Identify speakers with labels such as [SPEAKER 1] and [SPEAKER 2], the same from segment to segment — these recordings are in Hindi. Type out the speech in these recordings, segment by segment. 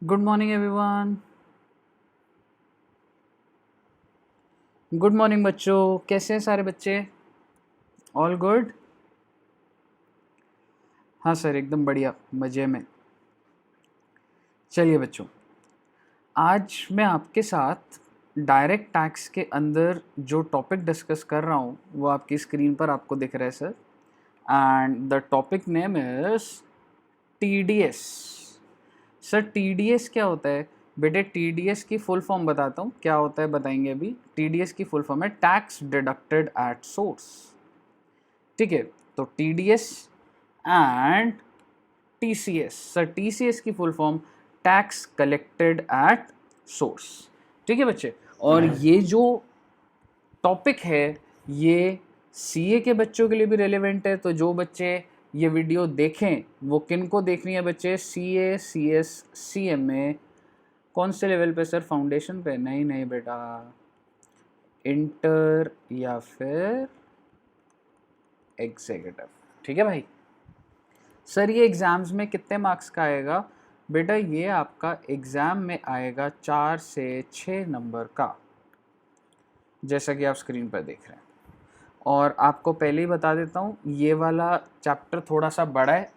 [SPEAKER 1] Good morning everyone. Good morning बच्चों, कैसे हैं सारे बच्चे? All good? हाँ सर, एकदम बढ़िया, मज़े में। चलिए बच्चों, आज मैं आपके साथ डायरेक्ट टैक्स के अंदर जो टॉपिक डिस्कस कर रहा हूँ वो आपकी स्क्रीन पर आपको दिख रहा है sir. And the topic name is TDS। Sir TDS क्या होता है? बेटे TDS की फुल फॉर्म बताता हूँ क्या होता है, बताएंगे अभी। TDS की फुल फॉर्म है टैक्स डिडक्टेड एट सोर्स। ठीक है, तो TDS and TCS। Sir TCS की full form tax collected at source. ठीक है बच्चे, और ये जो टॉपिक है ये CA के बच्चों के लिए भी रेलेवेंट है। तो जो बच्चे ये वीडियो देखें वो किन को देखनी है बच्चे? CA, CS, CMA। कौन से लेवल पे सर? फाउंडेशन पे? नहीं नहीं बेटा, इंटर या फिर एग्जीक्यूटिव। ठीक है भाई। सर ये एग्ज़ाम्स में कितने मार्क्स का आएगा? बेटा ये आपका एग्ज़ाम में आएगा 4 से 6 नंबर का, जैसा कि आप स्क्रीन पर देख रहे हैं। और आपको पहले ही बता देता हूँ, ये वाला चैप्टर थोड़ा सा बड़ा है।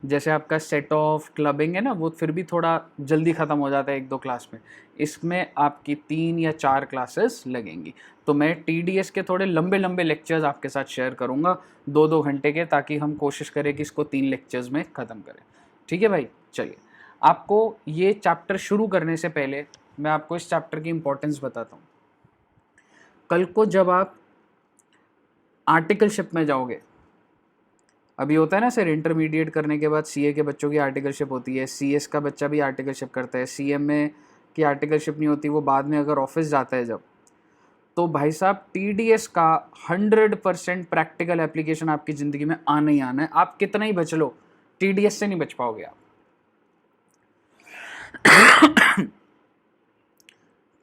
[SPEAKER 1] जैसे आपका सेट ऑफ क्लबिंग है ना, वो फिर भी थोड़ा जल्दी ख़त्म हो जाता है 1-2 क्लास में। इसमें आपकी 3 या 4 क्लासेस लगेंगी। तो मैं TDS के थोड़े लंबे लंबे लेक्चर्स आपके साथ शेयर करूँगा 2-2 घंटे के, ताकि हम कोशिश करें कि इसको 3 लेक्चर्स में ख़त्म करें। ठीक है भाई, चलिए। आपको ये चैप्टर शुरू करने से पहले मैं आपको इस चैप्टर की इंपॉर्टेंस बताता हूँ। कल को जब आप आर्टिकलशिप में जाओगे, अभी होता है ना सर, इंटरमीडिएट करने के बाद CA के बच्चों की आर्टिकलशिप होती है, CS का बच्चा भी आर्टिकलशिप करता है, CMA की आर्टिकलशिप नहीं होती, वो बाद में अगर ऑफिस जाता है जब, तो भाई साहब TDS का 100% प्रैक्टिकल एप्लीकेशन आपकी ज़िंदगी में आना ही आना है। आप कितना ही बच लो, TDS से नहीं बच पाओगे आप।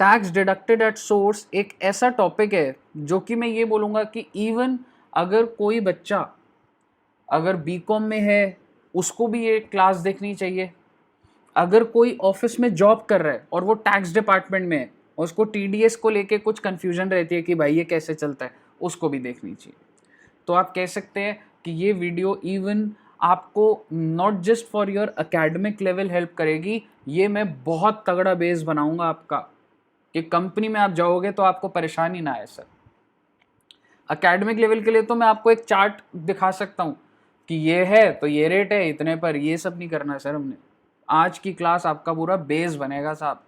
[SPEAKER 1] टैक्स डिडक्टेड एट सोर्स एक ऐसा टॉपिक है जो कि मैं ये बोलूँगा कि इवन अगर कोई बच्चा अगर BCom में है उसको भी ये क्लास देखनी चाहिए। अगर कोई ऑफिस में जॉब कर रहा है और वो टैक्स डिपार्टमेंट में है और उसको TDS को लेके कुछ कंफ्यूजन रहती है कि भाई ये कैसे चलता है, उसको भी देखनी चाहिए। तो आप कह सकते हैं कि ये वीडियो इवन आपको not just for your academic level help करेगी, ये मैं बहुत तगड़ा बेस बनाऊंगा आपका कि कंपनी में आप जाओगे तो आपको परेशानी ना आए। सर एकेडमिक लेवल के लिए तो मैं आपको एक चार्ट दिखा सकता हूँ कि ये है तो ये रेट है इतने पर, ये सब नहीं करना है सर हमने। आज की क्लास आपका पूरा बेस बनेगा साहब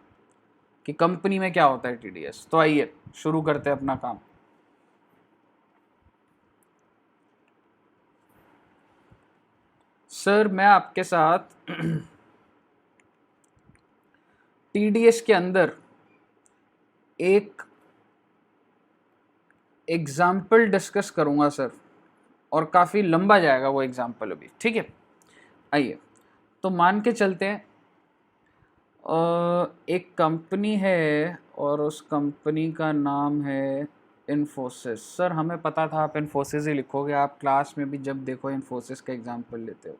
[SPEAKER 1] कि कंपनी में क्या होता है TDS। तो आइए शुरू करते हैं अपना काम। सर मैं आपके साथ TDS के अंदर एक एग्जाम्पल डिस्कस करूंगा सर, और काफ़ी लंबा जाएगा वो एग्जाम्पल अभी। ठीक है, आइए। तो मान के चलते हैं एक कंपनी है और उस कंपनी का नाम है इन्फोसिस। सर हमें पता था आप इन्फोसिस ही लिखोगे, आप क्लास में भी जब देखो इन्फोसिस का एग्जाम्पल लेते हो,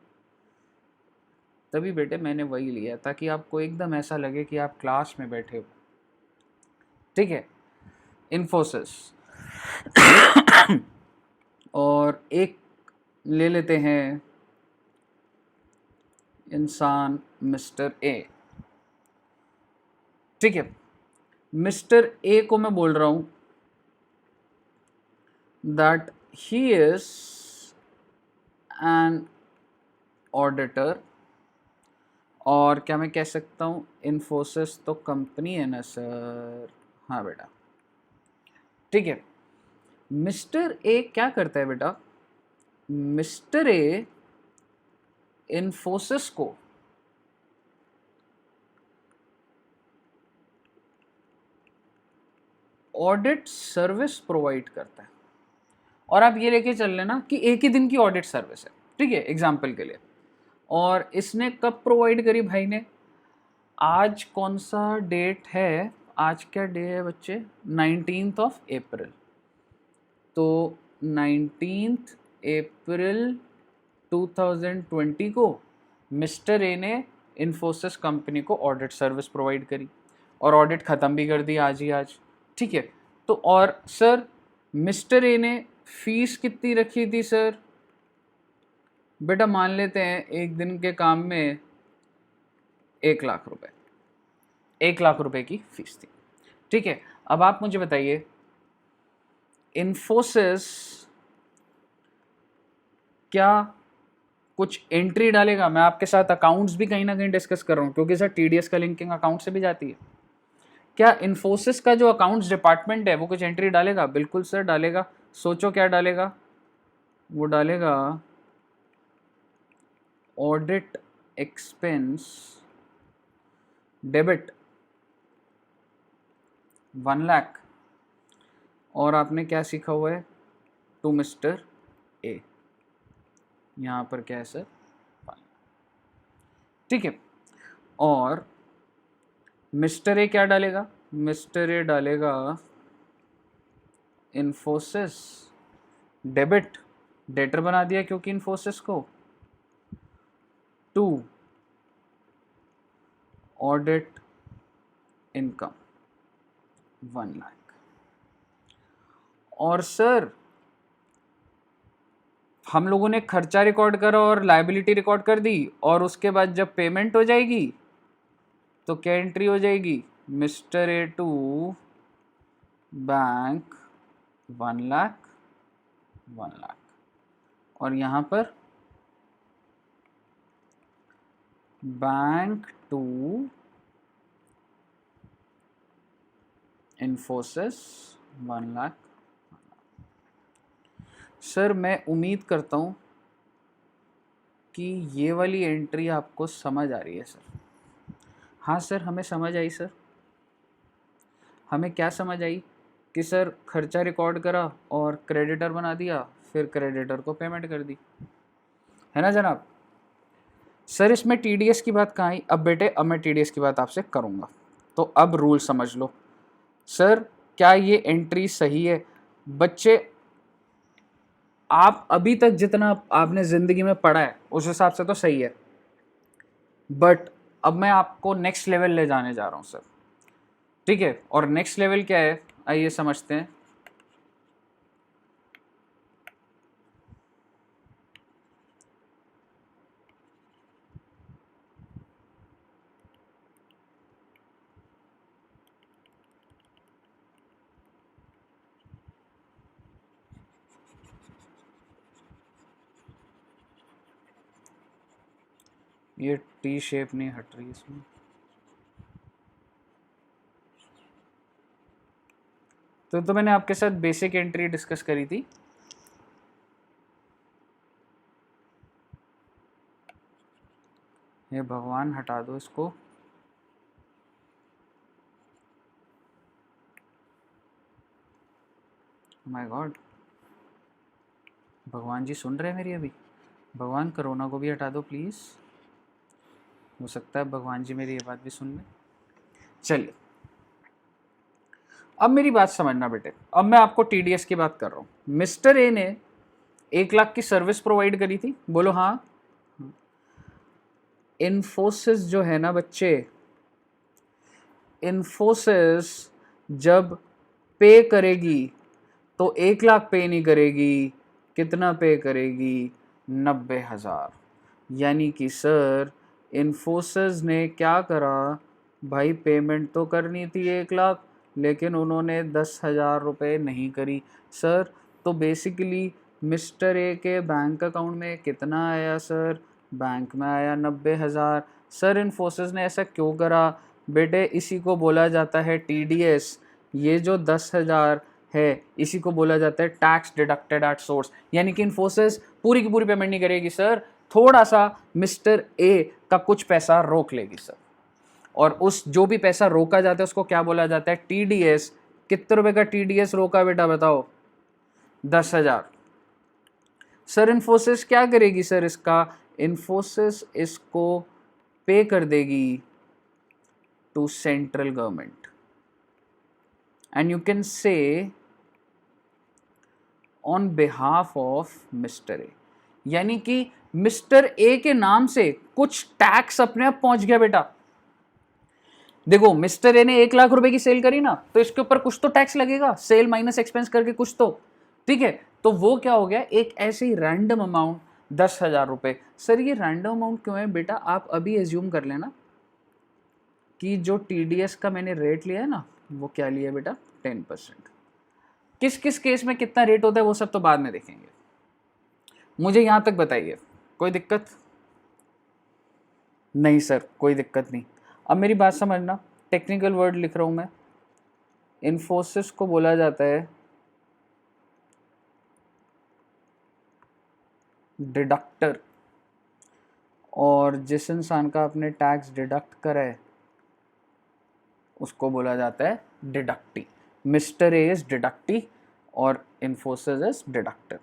[SPEAKER 1] तभी बेटे मैंने वही लिया ताकि आपको एकदम ऐसा लगे कि आप क्लास में बैठे हो। ठीक है, इन्फोसिस। और एक ले लेते हैं इंसान मिस्टर ए। ठीक है, मिस्टर ए को मैं बोल रहा हूं that he is an auditor. और क्या मैं कह सकता हूँ, इन्फोसिस तो कंपनी है ना सर? हाँ बेटा, ठीक है। मिस्टर ए क्या करता है बेटा? मिस्टर ए इन्फोसिस को ऑडिट सर्विस प्रोवाइड करता है। और आप ये लेके चल लेना कि एक ही दिन की ऑडिट सर्विस है, ठीक है, एग्जाम्पल के लिए। और इसने कब प्रोवाइड करी भाई ने? आज कौन सा डेट है? आज क्या डे है बच्चे? 19 अप्रैल। तो 19 अप्रैल 2020 को मिस्टर ए ने इन्फोसिस कंपनी को ऑडिट सर्विस प्रोवाइड करी और ऑडिट ख़त्म भी कर दी आज ही आज, ठीक है। तो और सर मिस्टर ए ने फीस कितनी रखी थी सर? बेटा मान लेते हैं एक दिन के काम में 1 लाख रुपए, 1 लाख रुपए की फीस थी, ठीक है। अब आप मुझे बताइए इन्फोसिस क्या कुछ एंट्री डालेगा? मैं आपके साथ अकाउंट्स भी कहीं ना कहीं डिस्कस कर रहा हूँ क्योंकि सर टीडीएस का लिंकिंग अकाउंट से भी जाती है। क्या इन्फोसिस का जो अकाउंट्स डिपार्टमेंट है वो कुछ एंट्री डालेगा? बिल्कुल सर डालेगा। सोचो क्या डालेगा? वो डालेगा ऑडिट एक्सपेंस डेबिट 1 लाख, और आपने क्या सीखा हुआ है? टू मिस्टर ए, यहां पर क्या है सर? ठीक है। और मिस्टर ए क्या डालेगा? मिस्टर ए डालेगा इन्फोसिस डेबिट, डेटर बना दिया क्योंकि इन्फोसिस को, टू ऑडिट इनकम 1 लाख। और सर हम लोगों ने खर्चा रिकॉर्ड करा और लायबिलिटी रिकॉर्ड कर दी, और उसके बाद जब पेमेंट हो जाएगी तो क्या एंट्री हो जाएगी? Mister A to bank 1 lakh, 1 lakh, और यहां पर bank to Infosys 1 lakh. Sir मैं उम्मीद करता हूं कि ये वाली एंट्री आपको समझ आ रही है सर। हाँ सर हमें समझ आई सर। हमें क्या समझ आई कि सर खर्चा रिकॉर्ड करा और क्रेडिटर बना दिया, फिर क्रेडिटर को पेमेंट कर दी, है ना जनाब? सर इसमें टीडीएस की बात कहाँ आई? अब बेटे अब मैं टीडीएस की बात आपसे करूँगा, तो अब रूल समझ लो। सर क्या ये एंट्री सही है? बच्चे आप अभी तक जितना आपने ज़िंदगी में पढ़ा है उस हिसाब से तो सही है, बट अब मैं आपको नेक्स्ट लेवल ले जाने जा रहा हूँ सर, ठीक है। और नेक्स्ट लेवल क्या है आइए समझते हैं। ये टी शेप नहीं हट रही इसमें, तो मैंने आपके साथ बेसिक एंट्री डिस्कस करी थी। ये भगवान हटा दो इसको। माय गॉड, भगवान जी सुन रहे हैं मेरी अभी? भगवान कोरोना को भी हटा दो प्लीज़। हो सकता है भगवान जी मेरी ये बात भी सुन लें। चलिए अब मेरी बात समझना बेटे, अब मैं आपको टीडीएस की बात कर रहा हूँ। मिस्टर ए ने 1 लाख की सर्विस प्रोवाइड करी थी, बोलो हाँ। इन्फोसिस जो है ना बच्चे, इन्फोसिस जब पे करेगी तो 1 लाख पे नहीं करेगी, कितना पे करेगी? 90,000। यानी कि सर इन्फोसिस ने क्या करा भाई, पेमेंट तो करनी थी 1 लाख, लेकिन उन्होंने 10,000 रुपये नहीं करी सर। तो बेसिकली मिस्टर ए के बैंक अकाउंट में कितना आया सर? बैंक में आया 90,000। सर इन्फोसिस ने ऐसा क्यों करा? बेटे इसी को बोला जाता है टीडीएस। ये जो 10,000 है इसी को बोला जाता है टैक्स डिडक्टेड एट सोर्स। यानी कि इन्फोसिस पूरी की पूरी पेमेंट नहीं करेगी सर, थोड़ा सा मिस्टर ए का कुछ पैसा रोक लेगी सर, और उस जो भी पैसा रोका जाता है उसको क्या बोला जाता है? टीडीएस। कितने रुपए का टीडीएस रोका बेटा बताओ? 10,000। सर इन्फोसिस क्या करेगी सर इसका? इन्फोसिस इसको पे कर देगी to central government, and you can say on behalf of mister A. यानी कि मिस्टर ए के नाम से कुछ टैक्स अपने आप पहुंच गया बेटा। देखो मिस्टर ए ने 1 लाख रुपए की सेल करी ना, तो इसके ऊपर कुछ तो टैक्स लगेगा, सेल माइनस एक्सपेंस करके कुछ तो, ठीक है। तो वो क्या हो गया, एक ऐसे ही रैंडम अमाउंट 10,000 रुपए। सर ये रैंडम अमाउंट क्यों है बेटा, आप अभी एज्यूम कर लेना कि जो टीडीएस का मैंने रेट लिया है ना, वो क्या लिया है बेटा, 10%। किस किस केस में कितना रेट होता है वो सब तो बाद में देखेंगे। मुझे यहां तक बताइए, कोई दिक्कत नहीं? सर कोई दिक्कत नहीं। अब मेरी बात समझना, टेक्निकल वर्ड लिख रहा हूं मैं। इन्फोसिस को बोला जाता है डिडक्टर, और जिस इंसान का आपने टैक्स डिडक्ट करा है उसको बोला जाता है deductee. Mister A is deductee और इन्फोसिस इज डिडक्टर।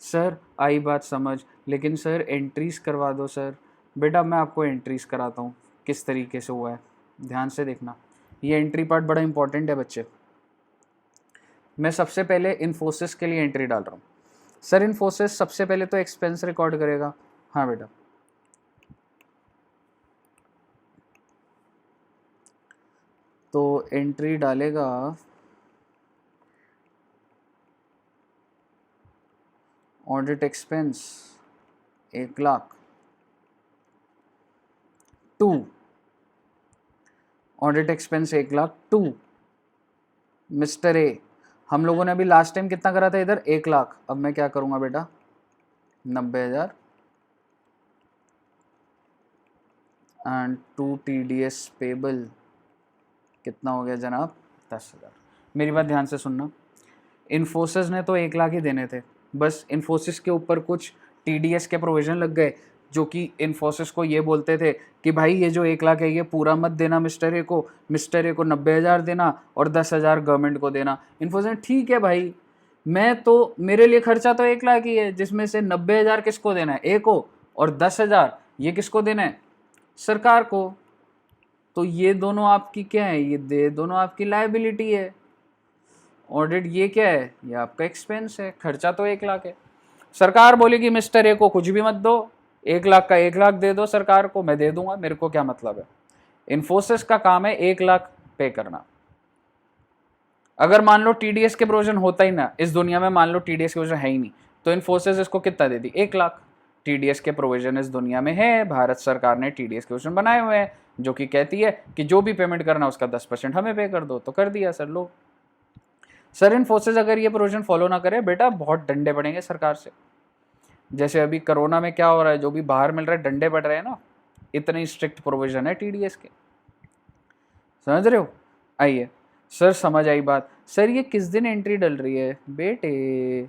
[SPEAKER 1] सर आई बात समझ, लेकिन सर एंट्रीज करवा दो सर। बेटा मैं आपको एंट्रीज कराता हूँ किस तरीके से हुआ है, ध्यान से देखना। ये एंट्री पार्ट बड़ा इंपॉर्टेंट है बच्चे। मैं सबसे पहले इन्फोसिस के लिए एंट्री डाल रहा हूँ। सर इन्फोसिस सबसे पहले तो एक्सपेंस रिकॉर्ड करेगा। हाँ बेटा, तो एंट्री डालेगा audit expense 1 lakh, to audit expense 1 lakh to mister A. हम लोगों ने अभी लास्ट टाइम कितना करा था इधर, 1 लाख। अब मैं क्या करूंगा बेटा, 90,000 एंड टू TDS पेबल कितना हो गया जनाब, 10,000। मेरी बात ध्यान से सुनना, इन्फोसिस ने तो 1 लाख ही देने थे, बस इन्फोसिस के ऊपर कुछ TDS के प्रोविजन लग गए जो कि इन्फोसिस को ये बोलते थे कि भाई ये जो 1 लाख है ये पूरा मत देना मिस्टर ए को, मिस्टर ए को 90,000 देना और 10,000 गवर्नमेंट को देना। इन्फोसिस ने ठीक है भाई, मैं तो, मेरे लिए खर्चा तो 1 लाख ही है, जिसमें से 90,000 किसको देना है, ए को, और 10,000 ये किसको देना है, सरकार को। तो ये दोनों आपकी क्या है, ये दोनों आपकी लायबिलिटी है। ऑडिट ये क्या है, ये आपका एक्सपेंस है, खर्चा तो 1 लाख है। सरकार बोलेगी मिस्टर ए को कुछ भी मत दो, 1 लाख का 1 लाख दे दो सरकार को, मैं दे दूंगा, मेरे को क्या मतलब है। इन्फोसिस का काम है 1 लाख पे करना। अगर मान लो TDS के प्रोविजन होता ही ना इस दुनिया में, मान लो TDS के प्रोविजन है ही नहीं, तो इन्फोसिस इसको कितना दे दी, 1 लाख। TDS के प्रोविजन इस दुनिया में है, भारत सरकार ने TDS के प्रोविजन बनाए हुए हैं जो कि कहती है कि जो भी पेमेंट करना उसका 10% हमें पे कर दो, तो कर दिया सर लो। सर इन्फोसिस अगर ये प्रोविजन फॉलो ना करे बेटा बहुत डंडे पड़ेंगे सरकार से। जैसे अभी कोरोना में क्या हो रहा है, जो भी बाहर मिल रहा है डंडे पड़ रहे हैं ना, इतने स्ट्रिक्ट प्रोविजन है TDS के, समझ रहे हो। आइए सर समझ आई बात। सर ये किस दिन एंट्री डल रही है बेटे,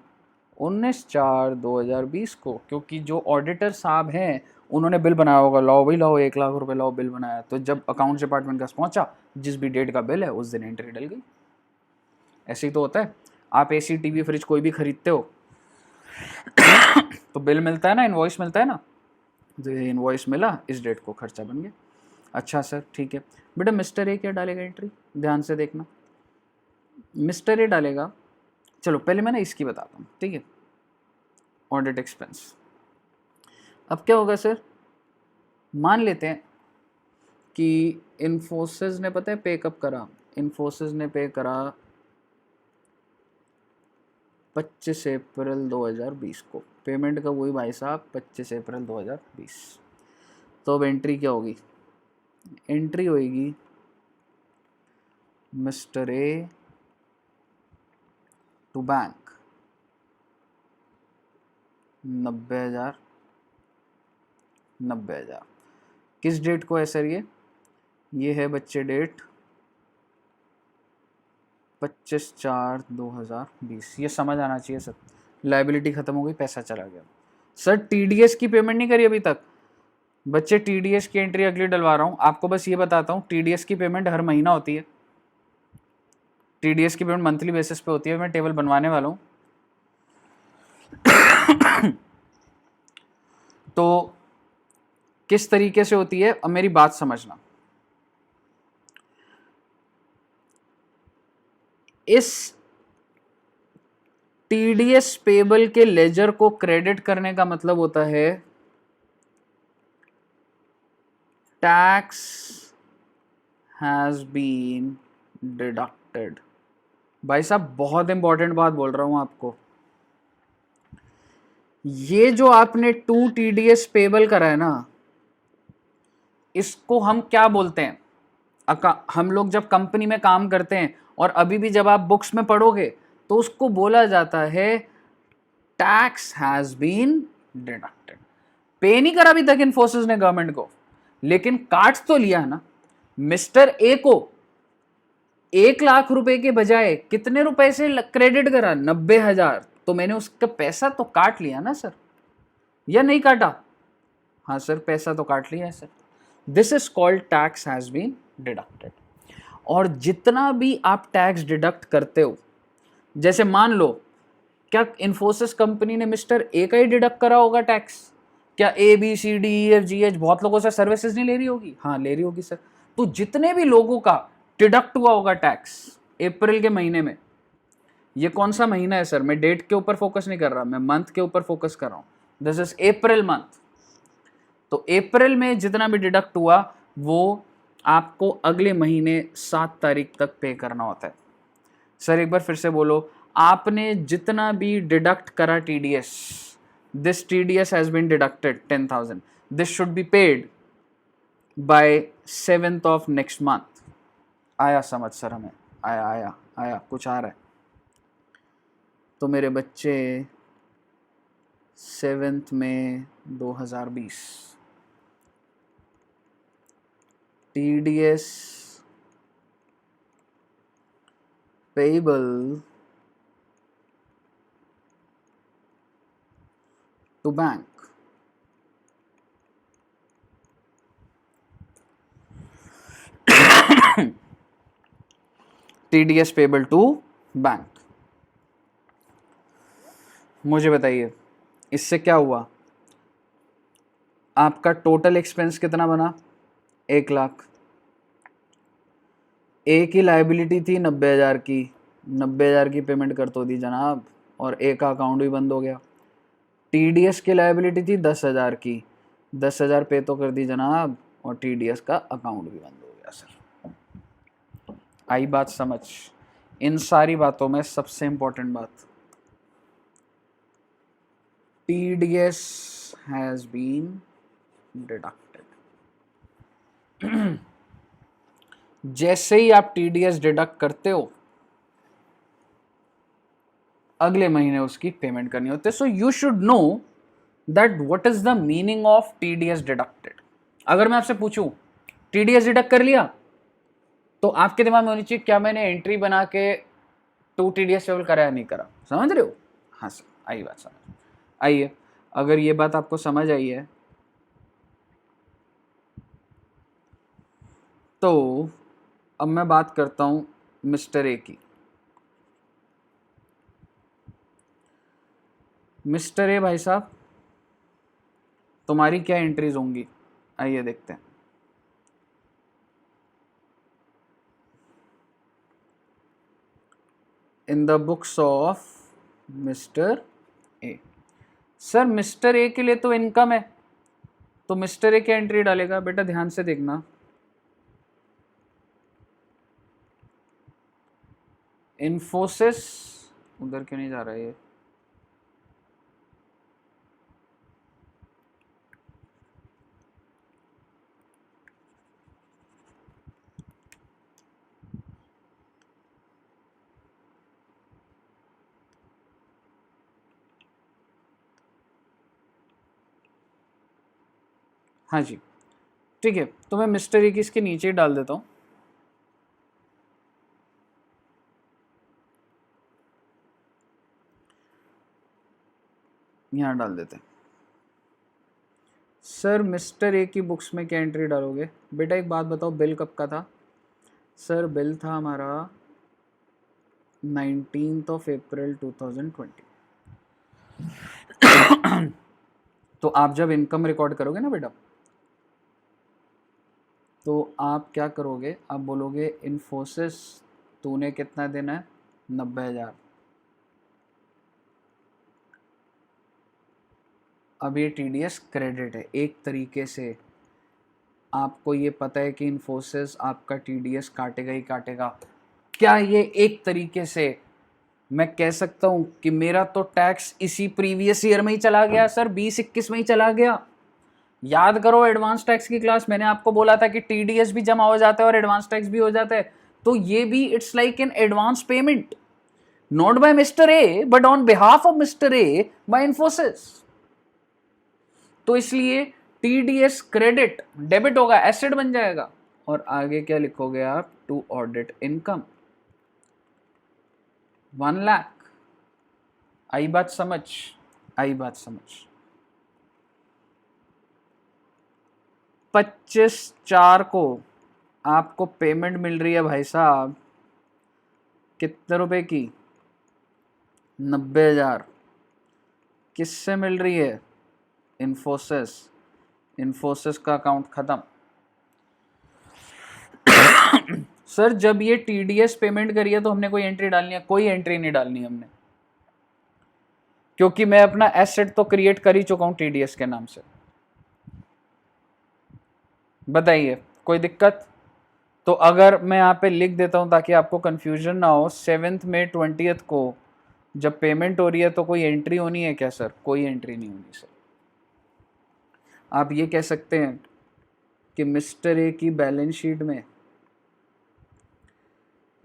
[SPEAKER 1] 19/4/2020 को, क्योंकि जो ऑडिटर साहब हैं उन्होंने बिल बनाया होगा, लाओ भाई लाओ 1 लाख रुपए लाओ, बिल बनाया, तो जब अकाउंट्स डिपार्टमेंट का पहुंचा, जिस भी डेट का बिल है उस दिन एंट्री डल गई। ऐसे ही तो होता है। आप AC TV फ्रिज कोई भी खरीदते हो तो बिल मिलता है ना, इनवॉइस मिलता है ना, तो इनवॉइस मिला, इस डेट को खर्चा बन गया। अच्छा सर ठीक है बेटा, मिस्टर ए क्या डालेगा एंट्री, ध्यान से देखना। मिस्टर ए डालेगा, चलो पहले मैं ना इसकी बताता हूँ, ठीक है, ऑडिट एक्सपेंस। अब क्या होगा सर, मान लेते हैं कि इन्फोसिस ने पता है पे कब करा, इन्फोसिस ने पे करा 25 अप्रैल 2020 को, पेमेंट का वही भाई साहब 25 अप्रैल 2020। तो अब एंट्री क्या होगी, एंट्री होगी मिस्टर ए टू बैंक 90,000, 90,000। किस डेट को है सर ये है बच्चे डेट 25/4/2020। ये समझ आना चाहिए सर, लाइबिलिटी खत्म हो गई, पैसा चला गया। सर TDS की पेमेंट नहीं करी अभी तक बच्चे, TDS की एंट्री अगली डलवा रहा हूँ। आपको बस ये बताता हूँ, TDS की पेमेंट हर महीना होती है, TDS की पेमेंट मंथली बेसिस पे होती है। मैं टेबल बनवाने वाला हूँ तो किस तरीके से होती है, अब मेरी बात समझना। इस टीडीएस पेबल के लेजर को क्रेडिट करने का मतलब होता है टैक्स हैज बीन डिडक्टेड। भाई साहब बहुत इंपॉर्टेंट बात बोल रहा हूं आपको, ये जो आपने 2 टीडीएस पेबल करा है ना, इसको हम क्या बोलते हैं? हम लोग जब कंपनी में काम करते हैं और अभी भी जब आप बुक्स में पढ़ोगे तो उसको बोला जाता है टैक्स हैज बीन डिडक्टेड। पे नहीं करा अभी तक इन्फोसिस ने गवर्नमेंट को, लेकिन काट तो लिया ना। मिस्टर ए को 1 लाख रुपए के बजाय कितने रुपए से क्रेडिट करा? 90,000। तो मैंने उसका पैसा तो काट लिया ना सर, या नहीं काटा? हाँ सर, पैसा तो काट लिया है sir. This is called tax has been deducted. और जितना भी आप टैक्स डिडक्ट करते हो, जैसे मान लो, क्या इन्फोसिस कंपनी ने मिस्टर ए का ही डिडक्ट करा होगा टैक्स? क्या ABCDEFGH बहुत लोगों से सर्विसेज नहीं ले रही होगी? हाँ ले रही होगी सर। तो जितने भी लोगों का डिडक्ट हुआ होगा टैक्स अप्रैल के महीने में, ये कौन सा महीना है सर? मैं डेट के ऊपर फोकस नहीं कर रहा, मैं मंथ के ऊपर फोकस कर रहा हूं। This is April month. तो अप्रैल में जितना भी डिडक्ट हुआ वो आपको अगले महीने 7 तारीख तक पे करना होता है। सर एक बार फिर से बोलो, आपने जितना भी डिडक्ट करा TDS, this TDS has been deducted 10,000, this should be paid by 7th of next month. आया समझ सर? हमें आया आया आया, कुछ आ रहा है? तो मेरे बच्चे 7 में 2020 TDS payable to bank. TDS payable to bank. मुझे बताइए इससे क्या हुआ? आपका टोटल एक्सपेंस कितना बना? 1 लाख। ए की लाइबिलिटी थी 90,000 की, 90,000 की पेमेंट कर तो दी जनाब, और ए का अकाउंट भी बंद हो गया। टीडीएस की लाइबिलिटी थी 10,000 की, 10,000 पे तो कर दी जनाब, और टीडीएस का अकाउंट भी बंद हो गया सर। आई बात समझ? इन सारी बातों में सबसे इंपॉर्टेंट बात, TDS has been deducted। जैसे ही आप TDS डिडक्ट करते हो, अगले महीने उसकी पेमेंट करनी होती है। So you should know that what is the meaning of TDS deducted. अगर मैं आपसे पूछूं TDS डिडक्ट कर लिया, तो आपके दिमाग में होनी चाहिए क्या मैंने एंट्री बना के 2 TDS लेवल करा या नहीं करा। समझ रहे हो? हाँ सर, आई बात समझ। आइए, अगर ये बात आपको समझ आई है तो अब मैं बात करता हूं मिस्टर ए की। मिस्टर ए भाई साहब, तुम्हारी क्या एंट्रीज होंगी? आइए देखते हैं। In the books of mister A. Sir mister A के लिए तो इनकम है, तो मिस्टर ए क्या एंट्री डालेगा? बेटा ध्यान से देखना, इन्फोसिस, उधर क्यों नहीं जा रहा है ये? हाँ जी ठीक है, तो मैं मिस्टर ए की इसके नीचे ही डाल देता हूं। यहां डाल देते हैं। सर मिस्टर ए की बुक्स में क्या एंट्री डालोगे? बेटा एक बात बताओ, बिल कब का था? सर बिल था हमारा 19th of April 2020। तो आप जब इनकम रिकॉर्ड करोगे ना बेटा, तो आप क्या करोगे? आप बोलोगे इन्फोसिस तूने कितना देना है? 90,000। अब ये TDS क्रेडिट है। एक तरीके से आपको ये पता है कि इन्फोसिस आपका TDS काटेगा ही काटेगा। क्या ये एक तरीके से मैं कह सकता हूं कि मेरा तो टैक्स इसी प्रीवियस ईयर में ही चला गया सर, 20-21 में ही चला गया। याद करो एडवांस टैक्स की क्लास, मैंने आपको बोला था कि TDS भी जमा हो जाता है और एडवांस टैक्स भी हो जाता है। तो ये भी it's like an advance payment, not by mister A but on behalf of mister A by Infosys. तो इसलिए TDS क्रेडिट डेबिट होगा, एसेट बन जाएगा। और आगे क्या लिखोगे आप? To audit income 1 lakh. आई बात समझ? आई बात समझ? 25/4 को आपको पेमेंट मिल रही है भाई साहब, कितने रुपए की? 90,000। किससे मिल रही है? इन्फोसिस। इन्फोसिस का अकाउंट खत्म। सर जब ये TDS पेमेंट करी है तो हमने कोई एंट्री डालनी है? कोई एंट्री नहीं डालनी हमने, क्योंकि मैं अपना एसेट तो क्रिएट कर ही चुका हूं TDS के नाम से। बताइए कोई दिक्कत? तो अगर मैं यहाँ पे लिख देता हूं ताकि आपको कंफ्यूजन ना हो, 7 मई 20 को जब पेमेंट हो रही है तो कोई एंट्री होनी है क्या सर? कोई एंट्री नहीं होनी सर। आप ये कह सकते हैं कि मिस्टर ए की बैलेंस शीट में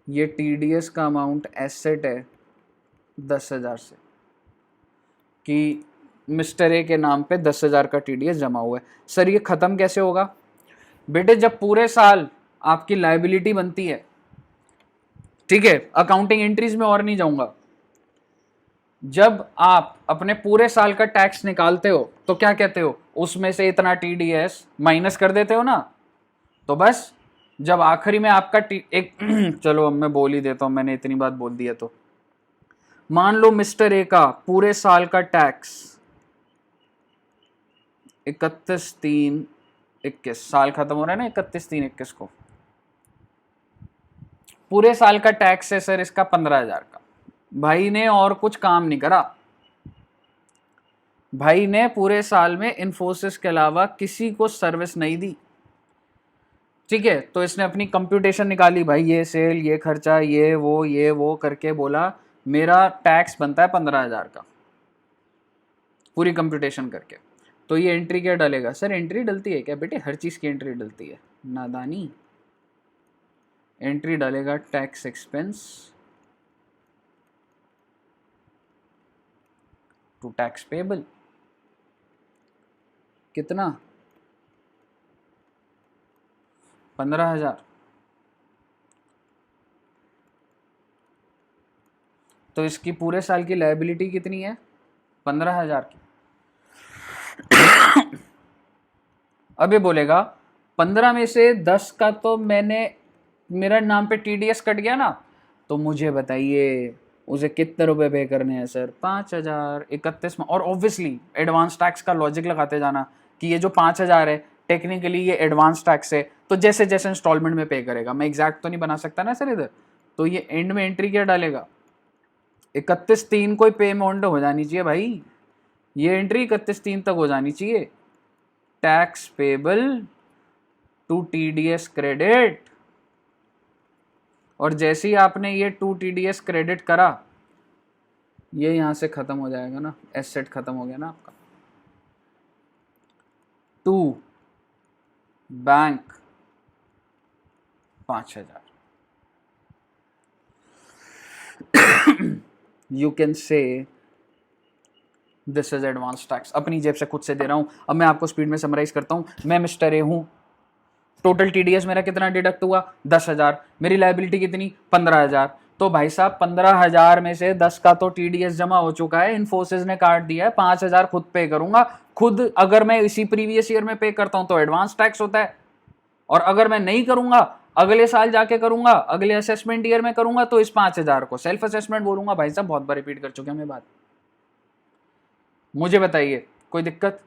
[SPEAKER 1] ये TDS का अमाउंट एसेट है 10,000 से, कि मिस्टर ए के नाम पे 10,000 का TDS जमा हुआ है। सर ये खत्म कैसे होगा? बेटे जब पूरे साल आपकी लायबिलिटी बनती है, ठीक है, अकाउंटिंग एंट्रीज में और नहीं जाऊंगा, जब आप अपने पूरे साल का टैक्स निकालते हो तो क्या कहते हो? उसमें से इतना TDS माइनस कर देते हो ना। तो बस जब आखिरी में आपका एक चलो अब मैं बोल ही देता हूं, मैंने इतनी बात बोल दिया तो मान लो मिस्टर ए का पूरे साल का टैक्स 31/3/21, साल खत्म हो रहा है ना 31/3/21 को, पूरे साल का टैक्स है सर इसका 15,000 का। भाई ने और कुछ काम नहीं करा, भाई ने पूरे साल में इन्फोसिस के अलावा किसी को सर्विस नहीं दी, ठीक है। तो इसने अपनी कंप्यूटेशन निकाली, भाई ये सेल, ये खर्चा, ये वो करके बोला मेरा टैक्स बनता है 15,000 का, पूरी कंप्यूटेशन करके। तो ये एंट्री क्या डालेगा? सर एंट्री डलती है क्या? बेटे हर चीज की एंट्री डलती है, नादानी। एंट्री डालेगा tax expense to tax payable. कितना? 15,000। तो इसकी पूरे साल की लायबिलिटी कितनी है? 15,000 की। अब ये बोलेगा 15 में से 10 का तो मैंने, मेरा नाम पे TDS कट गया ना, तो मुझे बताइए उसे कितने रुपए पे करने हैं सर? 5,000। 31 में, और ऑब्वियसली एडवांस टैक्स का लॉजिक लगाते जाना कि ये जो 5,000 है टेक्निकली ये एडवांस टैक्स है, तो जैसे जैसे इंस्टॉलमेंट में पे करेगा। मैं एग्जैक्ट तो नहीं बना सकता ना सर इधर, तो ये एंड में एंट्री क्या डालेगा? 31/3 को ही पेमेंट हो जानी चाहिए भाई, ये एंट्री 31/3 तक हो जानी चाहिए। Tax payable to TDS credit, और जैसे ही आपने ये 2 TDS क्रेडिट करा, ये यहां से खत्म हो जाएगा ना, एसेट खत्म हो गया ना आपका। 2 बैंक 5,000। यू कैन से दिस इज एडवांस टैक्स। अपनी जेब से खुद से दे रहा हूं। अब मैं आपको स्पीड में समराइज करता हूं। मैं मिस्टर ए हूं, टोटल TDS मेरा कितना डिडक्ट हुआ? 10,000। मेरी लायबिलिटी कितनी? 15,000। तो भाई साहब 15,000 में से 10 का तो TDS जमा हो चुका है, इन्फोसिस ने काट दिया है, 5,000 खुद पे करूंगा। खुद अगर मैं इसी प्रीवियस ईयर में पे करता हूं तो एडवांस टैक्स होता है, और अगर मैं नहीं करूंगा, अगले साल जाके करूंगा, अगले असेसमेंट ईयर में करूंगा, तो इस 5,000 को सेल्फ असेसमेंट बोलूंगा। भाई साहब बहुत बार रिपीट कर चुके हैं मैं बात, मुझे बताइए कोई दिक्कत?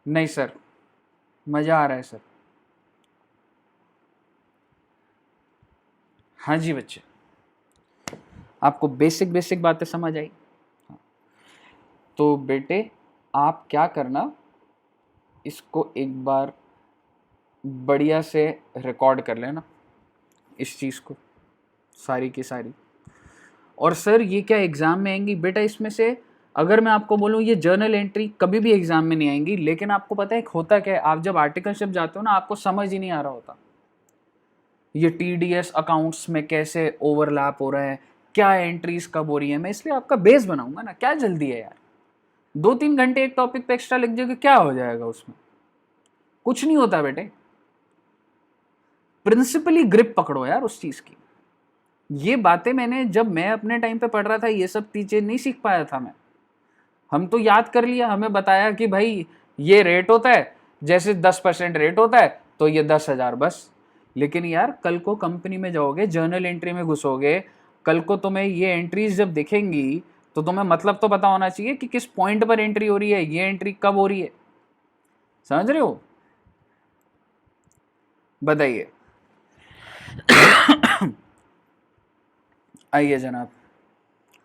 [SPEAKER 1] नहीं सर, मजा आ रहा है सर। हाँ जी बच्चे, आपको बेसिक बेसिक बातें समझ आई? तो बेटे आप क्या करना, इसको एक बार बढ़िया से रिकॉर्ड कर लेना इस चीज़ को, सारी की सारी। और सर ये क्या एग्ज़ाम में आएंगी बेटा? इसमें से अगर मैं आपको बोलूँ ये जर्नल एंट्री कभी भी एग्ज़ाम में नहीं आएंगी, लेकिन आपको पता है होता क्या है, आप जब आर्टिकलशिप जाते हो ना, आपको समझ ही नहीं आ रहा होता ये टीडीएस अकाउंट्स में कैसे ओवरलैप हो रहा है, क्या एंट्रीज कब हो रही है। मैं इसलिए आपका बेस बनाऊंगा ना, क्या जल्दी है यार, 2-3 घंटे एक टॉपिक पे एक्स्ट्रा लिख जाएगा, क्या हो जाएगा उसमें? कुछ नहीं होता बेटे। प्रिंसिपली ग्रिप पकड़ो यार उस चीज की। ये बातें मैंने जब मैं अपने टाइम पे पढ़ रहा था, ये सब चीजें नहीं सीख पाया था मैं। हम तो याद कर लिया, हमें बताया कि भाई ये रेट होता है, जैसे 10% रेट होता है तो ये 10,000 बस। लेकिन यार कल को कंपनी में जाओगे, जर्नल एंट्री में घुसोगे, कल को तुम्हें ये एंट्रीज जब दिखेंगी तो तुम्हें मतलब तो पता होना चाहिए कि किस पॉइंट पर एंट्री हो रही है, ये एंट्री कब हो रही है। समझ रहे हो? बताइए। आइए जनाब,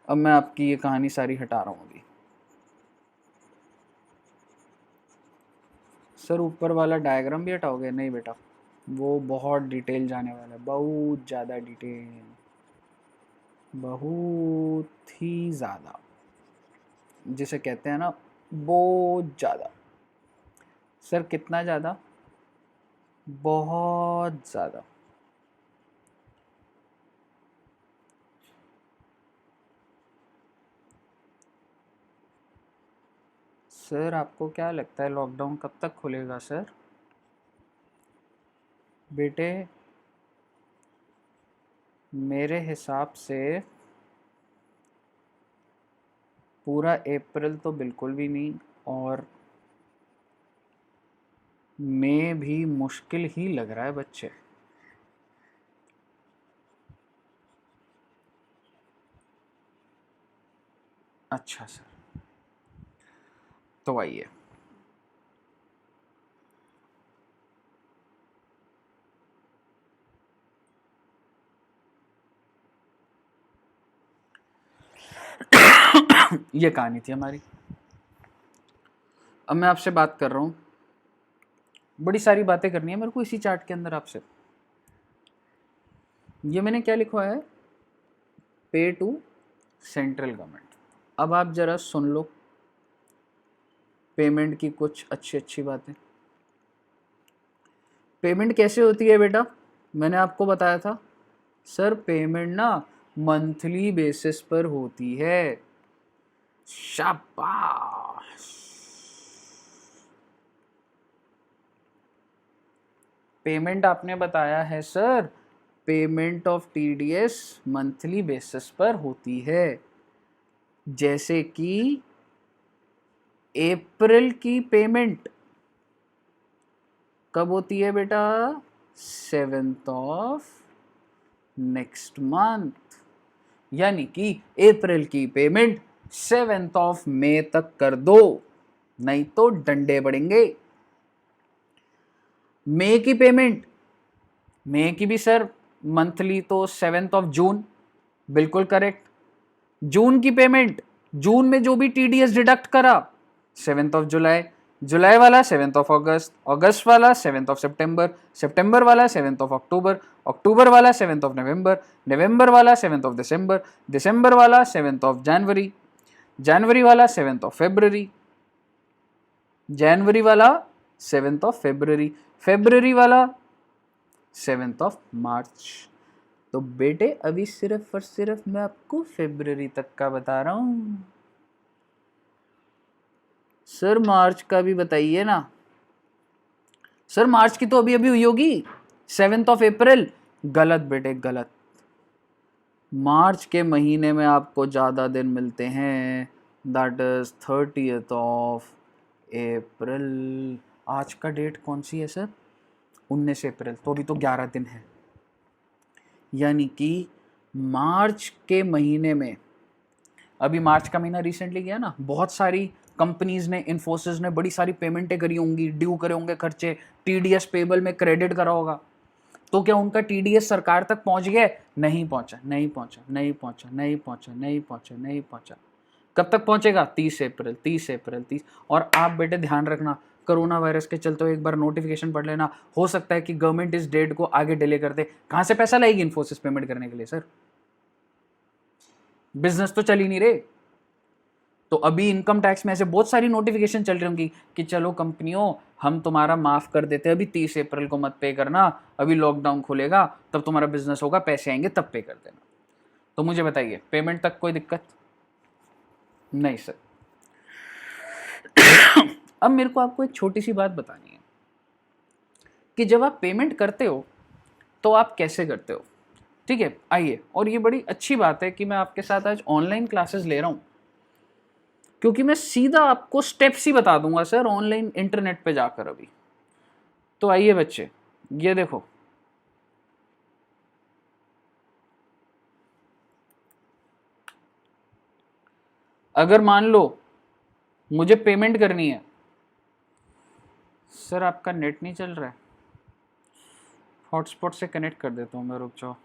[SPEAKER 1] अब मैं आपकी ये कहानी सारी हटा रहा हूँ अभी। सर ऊपर वाला डायग्राम भी हटाओगे? नहीं बेटा, वो बहुत डिटेल जाने वाला है, बहुत ज़्यादा डिटेल, बहुत ही ज़्यादा, जिसे कहते हैं ना बहुत ज़्यादा। सर कितना ज़्यादा? बहुत ज़्यादा। सर आपको क्या लगता है लॉकडाउन कब तक खुलेगा सर? बेटे मेरे हिसाब से पूरा अप्रैल तो बिल्कुल भी नहीं, और मई भी मुश्किल ही लग रहा है बच्चे। अच्छा सर, तो आइए। ये कहानी थी हमारी। अब मैं आपसे बात कर रहा हूँ, बड़ी सारी बातें करनी है मेरे को इसी चार्ट के अंदर आपसे। ये मैंने क्या लिखवा है? पे टू सेंट्रल गवर्नमेंट। अब आप जरा सुन लो पेमेंट की कुछ अच्छी अच्छी बातें। पेमेंट कैसे होती है बेटा? मैंने आपको बताया था सर, पेमेंट ना मंथली बेसिस पर होती है। शाबाश। पेमेंट आपने बताया है sir, payment of TDS monthly basis पर होती है। जैसे कि अप्रैल की पेमेंट कब होती है बेटा? 7th of next month. यानी कि अप्रैल की पेमेंट 7th ऑफ मई तक कर दो, नहीं तो डंडे पड़ेंगे। मई की पेमेंट, मई की भी सर मंथली तो 7th ऑफ जून, बिल्कुल करेक्ट। जून की पेमेंट, जून में जो भी टीडीएस डिडक्ट करा 7th ऑफ जुलाई, जुलाई वाला 7th ऑफ अगस्त, अगस्त वाला 7th ऑफ सितंबर, सितंबर वाला 7th ऑफ अक्टूबर, अक्टूबर वाला 7th ऑफ नवंबर, नवंबर वाला 7th ऑफ दिसंबर, दिसंबर वाला 7th ऑफ जनवरी, जनवरी वाला 7th ऑफ फरवरी, जनवरी वाला 7th ऑफ फरवरी, फरवरी वाला 7th ऑफ मार्च। तो बेटे अभी सिर्फ और सिर्फ मैं आपको फरवरी तक का बता रहा हूं। सर मार्च का भी बताइए ना। सर मार्च की तो अभी अभी हुई होगी, 7th ऑफ अप्रैल। गलत बेटे गलत, मार्च के महीने में आपको ज़्यादा दिन मिलते हैं, that is 30th of April. आज का डेट कौन सी है सर? 19 अप्रैल, तो अभी तो 11 दिन है। यानी कि मार्च के महीने में, अभी मार्च का महीना रिसेंटली गया ना, बहुत सारी कंपनीज ने, इन्फोसिस ने बड़ी सारी पेमेंटें करी होंगी, ड्यू करे होंगे खर्चे, टीडीएस पेबल में क्रेडिट करा होगा। तो क्या उनका टीडीएस सरकार तक पहुंच गया? नहीं पहुंचा, नहीं पहुंचा, नहीं पहुंचा, नहीं पहुंचा, नहीं पहुंचा, नहीं पहुंचा। कब तक पहुंचेगा? 30 अप्रैल, 30 अप्रैल 30। और आप बेटे ध्यान रखना, कोरोना वायरस के चलते एक बार नोटिफिकेशन पढ़ लेना, हो सकता है कि गवर्नमेंट इस डेट को आगे डिले कर दे। कहां से पैसा लाएगी इन्फोसिस पेमेंट करने के लिए सर? बिजनेस तो चल ही नहीं रहे। तो अभी इनकम टैक्स में ऐसे बहुत सारी नोटिफिकेशन चल रही होंगी कि चलो कंपनियों हम तुम्हारा माफ कर देते हैं, अभी 30 अप्रैल को मत पे करना, अभी लॉकडाउन खुलेगा तब तुम्हारा बिजनेस होगा, पैसे आएंगे तब पे कर देना। तो मुझे बताइए, पेमेंट तक कोई दिक्कत नहीं सर। अब मेरे को आपको एक छोटी सी बात बतानी है कि जब आप पेमेंट करते हो तो आप कैसे करते हो, ठीक है? आइए, और ये बड़ी अच्छी बात है कि मैं आपके साथ आज ऑनलाइन क्लासेस ले रहा हूं, क्योंकि मैं सीधा आपको स्टेप्स ही बता दूंगा सर ऑनलाइन इंटरनेट पे जाकर अभी। तो आइए बच्चे, ये देखो, अगर मान लो मुझे पेमेंट करनी है, सर आपका नेट नहीं चल रहा है, हॉटस्पॉट से कनेक्ट कर देता हूं मैं, रुक जाओ।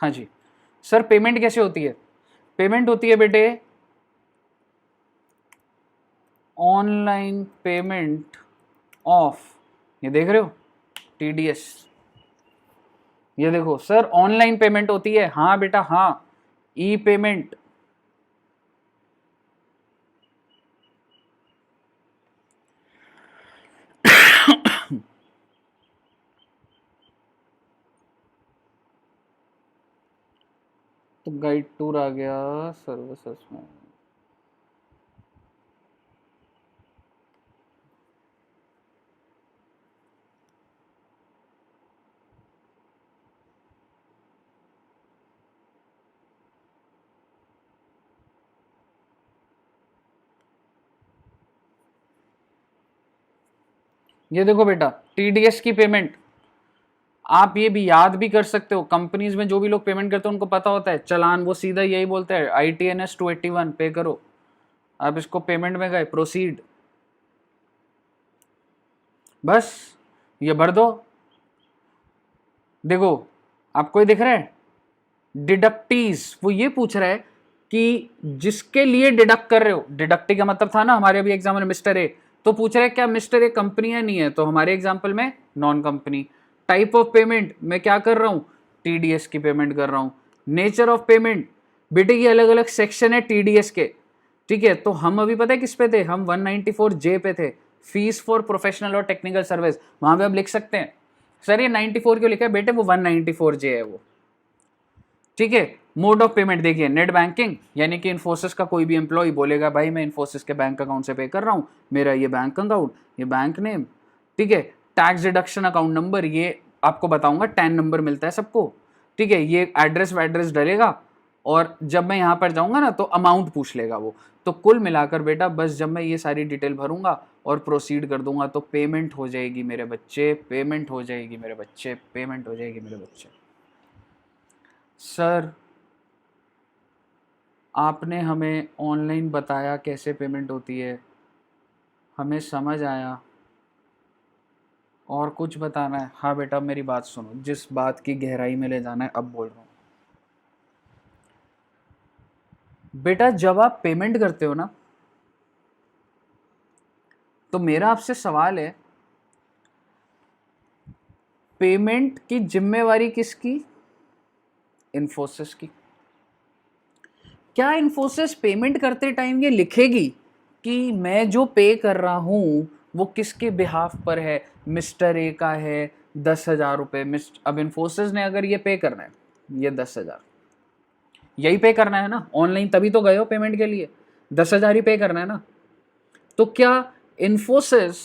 [SPEAKER 1] हाँ जी सर, पेमेंट कैसे होती है? पेमेंट होती है बेटे ऑनलाइन पेमेंट ऑफ, ये देख रहे हो टीडीएस, ये देखो सर ऑनलाइन पेमेंट होती है। हाँ बेटा हाँ, ई पेमेंट। तो गाइड टूर आ गया सर्विसेज में। ये देखो बेटा, टीडीएस की पेमेंट आप ये भी याद भी कर सकते हो। कंपनीज में जो भी लोग पेमेंट करते हैं उनको पता होता है चलान, वो सीधा यही बोलते हैं ITNS 281 पे करो। आप इसको पेमेंट में गए, प्रोसीड, बस ये भर दो। देखो आपको ये दिख रहा है डिडक्टीज, वो ये पूछ रहा है कि जिसके लिए डिडक्ट कर रहे हो, डिडक्टी का मतलब था ना हमारे अभी एग्जाम्पल में मिस्टर ए, तो पूछ रहा है क्या मिस्टर ए कंपनी है? नहीं है, तो हमारे एग्जाम्पल में non company. Type of payment मैं क्या कर रहा हूं? टीडीएस की पेमेंट कर रहा हूं। नेचर ऑफ पेमेंट, बेटे ये अलग अलग सेक्शन है टीडीएस के, ठीक है? तो हम अभी पता है किस पे थे? हम 194J पे थे, फीस फॉर प्रोफेशनल और टेक्निकल सर्विस। वहां पे आप लिख सकते हैं सर ये 94 क्यों लिखा है? बेटे वो 194J है वो, ठीक है? मोड ऑफ पेमेंट देखिए, नेट बैंकिंग, यानी कि इन्फोसिस का कोई भी एम्प्लॉय बोलेगा भाई मैं इन्फोसिस के बैंक अकाउंट से पे कर रहा हूं, मेरा ये बैंक अकाउंट, ये बैंक नेम, ठीक है? टैक्स डिडक्शन अकाउंट नंबर, ये आपको बताऊंगा, 10 नंबर मिलता है सबको, ठीक है? ये एड्रेस वैड्रेस डलेगा, और जब मैं यहां पर जाऊंगा ना तो अमाउंट पूछ लेगा वो। तो कुल मिलाकर बेटा बस जब मैं ये सारी डिटेल भरूंगा और प्रोसीड कर दूंगा तो पेमेंट हो जाएगी मेरे बच्चे, पेमेंट हो जाएगी मेरे बच्चे, पेमेंट हो जाएगी मेरे बच्चे। सर आपने हमें ऑनलाइन बताया कैसे पेमेंट होती है, हमें समझ आया, और कुछ बताना है? हाँ बेटा मेरी बात सुनो, जिस बात की गहराई में ले जाना है अब बोल रहा हूँ। बेटा जब आप पेमेंट करते हो ना, तो मेरा आपसे सवाल है, पेमेंट की जिम्मेवारी किसकी? इन्फोसिस की। क्या इन्फोसिस पेमेंट करते टाइम ये लिखेगी कि मैं जो पे कर रहा हूं वो किसके बिहाफ पर है? मिस्टर ए का है 10,000 रुपये, अब इन्फोसिस ने अगर ये पे करना है, ये 10,000 यही पे करना है ना ऑनलाइन, तभी तो गए हो पेमेंट के लिए, 10,000 ही पे करना है ना। तो क्या इन्फोसिस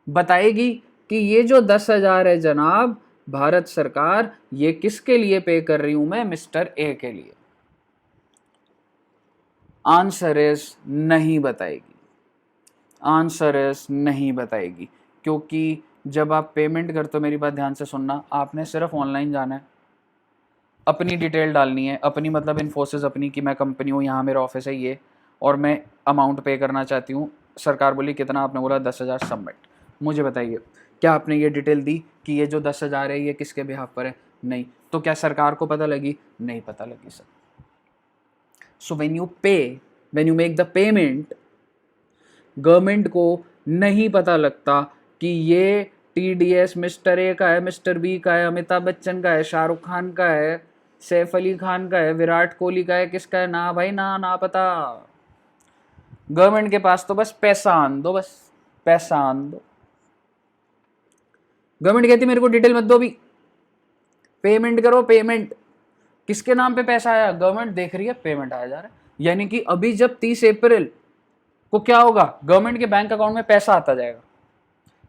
[SPEAKER 1] बताएगी कि ये जो 10,000 है जनाब भारत सरकार, ये किसके लिए पे कर रही हूं मैं? मिस्टर ए के लिए। आंसर इज नहीं बताएगी, आंसर इज नहीं बताएगी, क्योंकि जब आप पेमेंट करते हो, मेरी बात ध्यान से सुनना, आपने सिर्फ ऑनलाइन जाना है, अपनी डिटेल डालनी है, अपनी मतलब इन्फोसिस अपनी कि मैं कंपनी हूँ, यहाँ मेरा ऑफिस है ये, और मैं अमाउंट पे करना चाहती हूँ। सरकार बोली कितना, आपने बोला 10,000 सबमिट। मुझे बताइए क्या आपने ये डिटेल दी कि ये जो 10,000 है ये किसके बिहाफ पर है? नहीं। तो क्या सरकार को पता लगी? नहीं पता लगी सर। सो व्हेन यू पे, when you make the payment, government को नहीं पता लगता कि ये TDS मिस्टर ए का है, मिस्टर बी का है, अमिताभ बच्चन का है, शाहरुख खान का है, सैफ अली खान का है, विराट कोहली का है, किसका है? ना भाई ना, ना पता। गवर्नमेंट के पास तो बस पैसा आन दो, बस पैसा आन दो। गवर्नमेंट कहती मेरे को डिटेल मत दो, अभी पेमेंट करो। पेमेंट किसके नाम पे पैसा आया? गवर्नमेंट देख रही है, पेमेंट आया जा रहा है। यानी कि अभी जब 30 अप्रैल को क्या होगा, गवर्नमेंट के बैंक अकाउंट में पैसा आता जाएगा।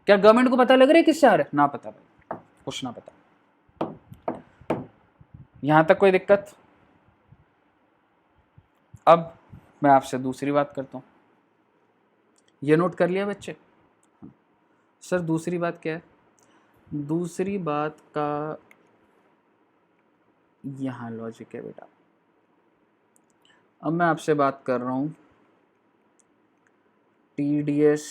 [SPEAKER 1] क्या गवर्नमेंट को पता लग रहा है किससे आ रहा है? ना पता भाई, कुछ ना पता। यहां तक कोई दिक्कत? अब मैं आपसे दूसरी बात करता हूं, ये नोट कर लिया बच्चे? सर दूसरी बात क्या है? दूसरी बात का यहां लॉजिक है बेटा। अब मैं आपसे बात कर रहा हूं TDS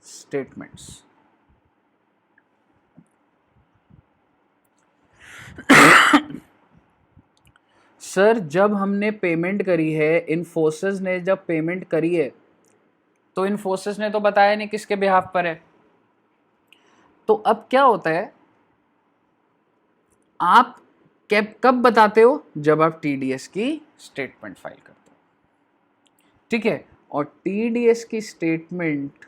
[SPEAKER 1] स्टेटमेंट्स। सर जब हमने पेमेंट करी है, इन्फोसिस ने जब पेमेंट करी है, तो इन्फोसिस ने तो बताया नहीं किसके बिहाफ पर है। तो अब क्या होता है, आप कब बताते हो? जब आप TDS की स्टेटमेंट फाइल करते हो, ठीक है। और TDS की स्टेटमेंट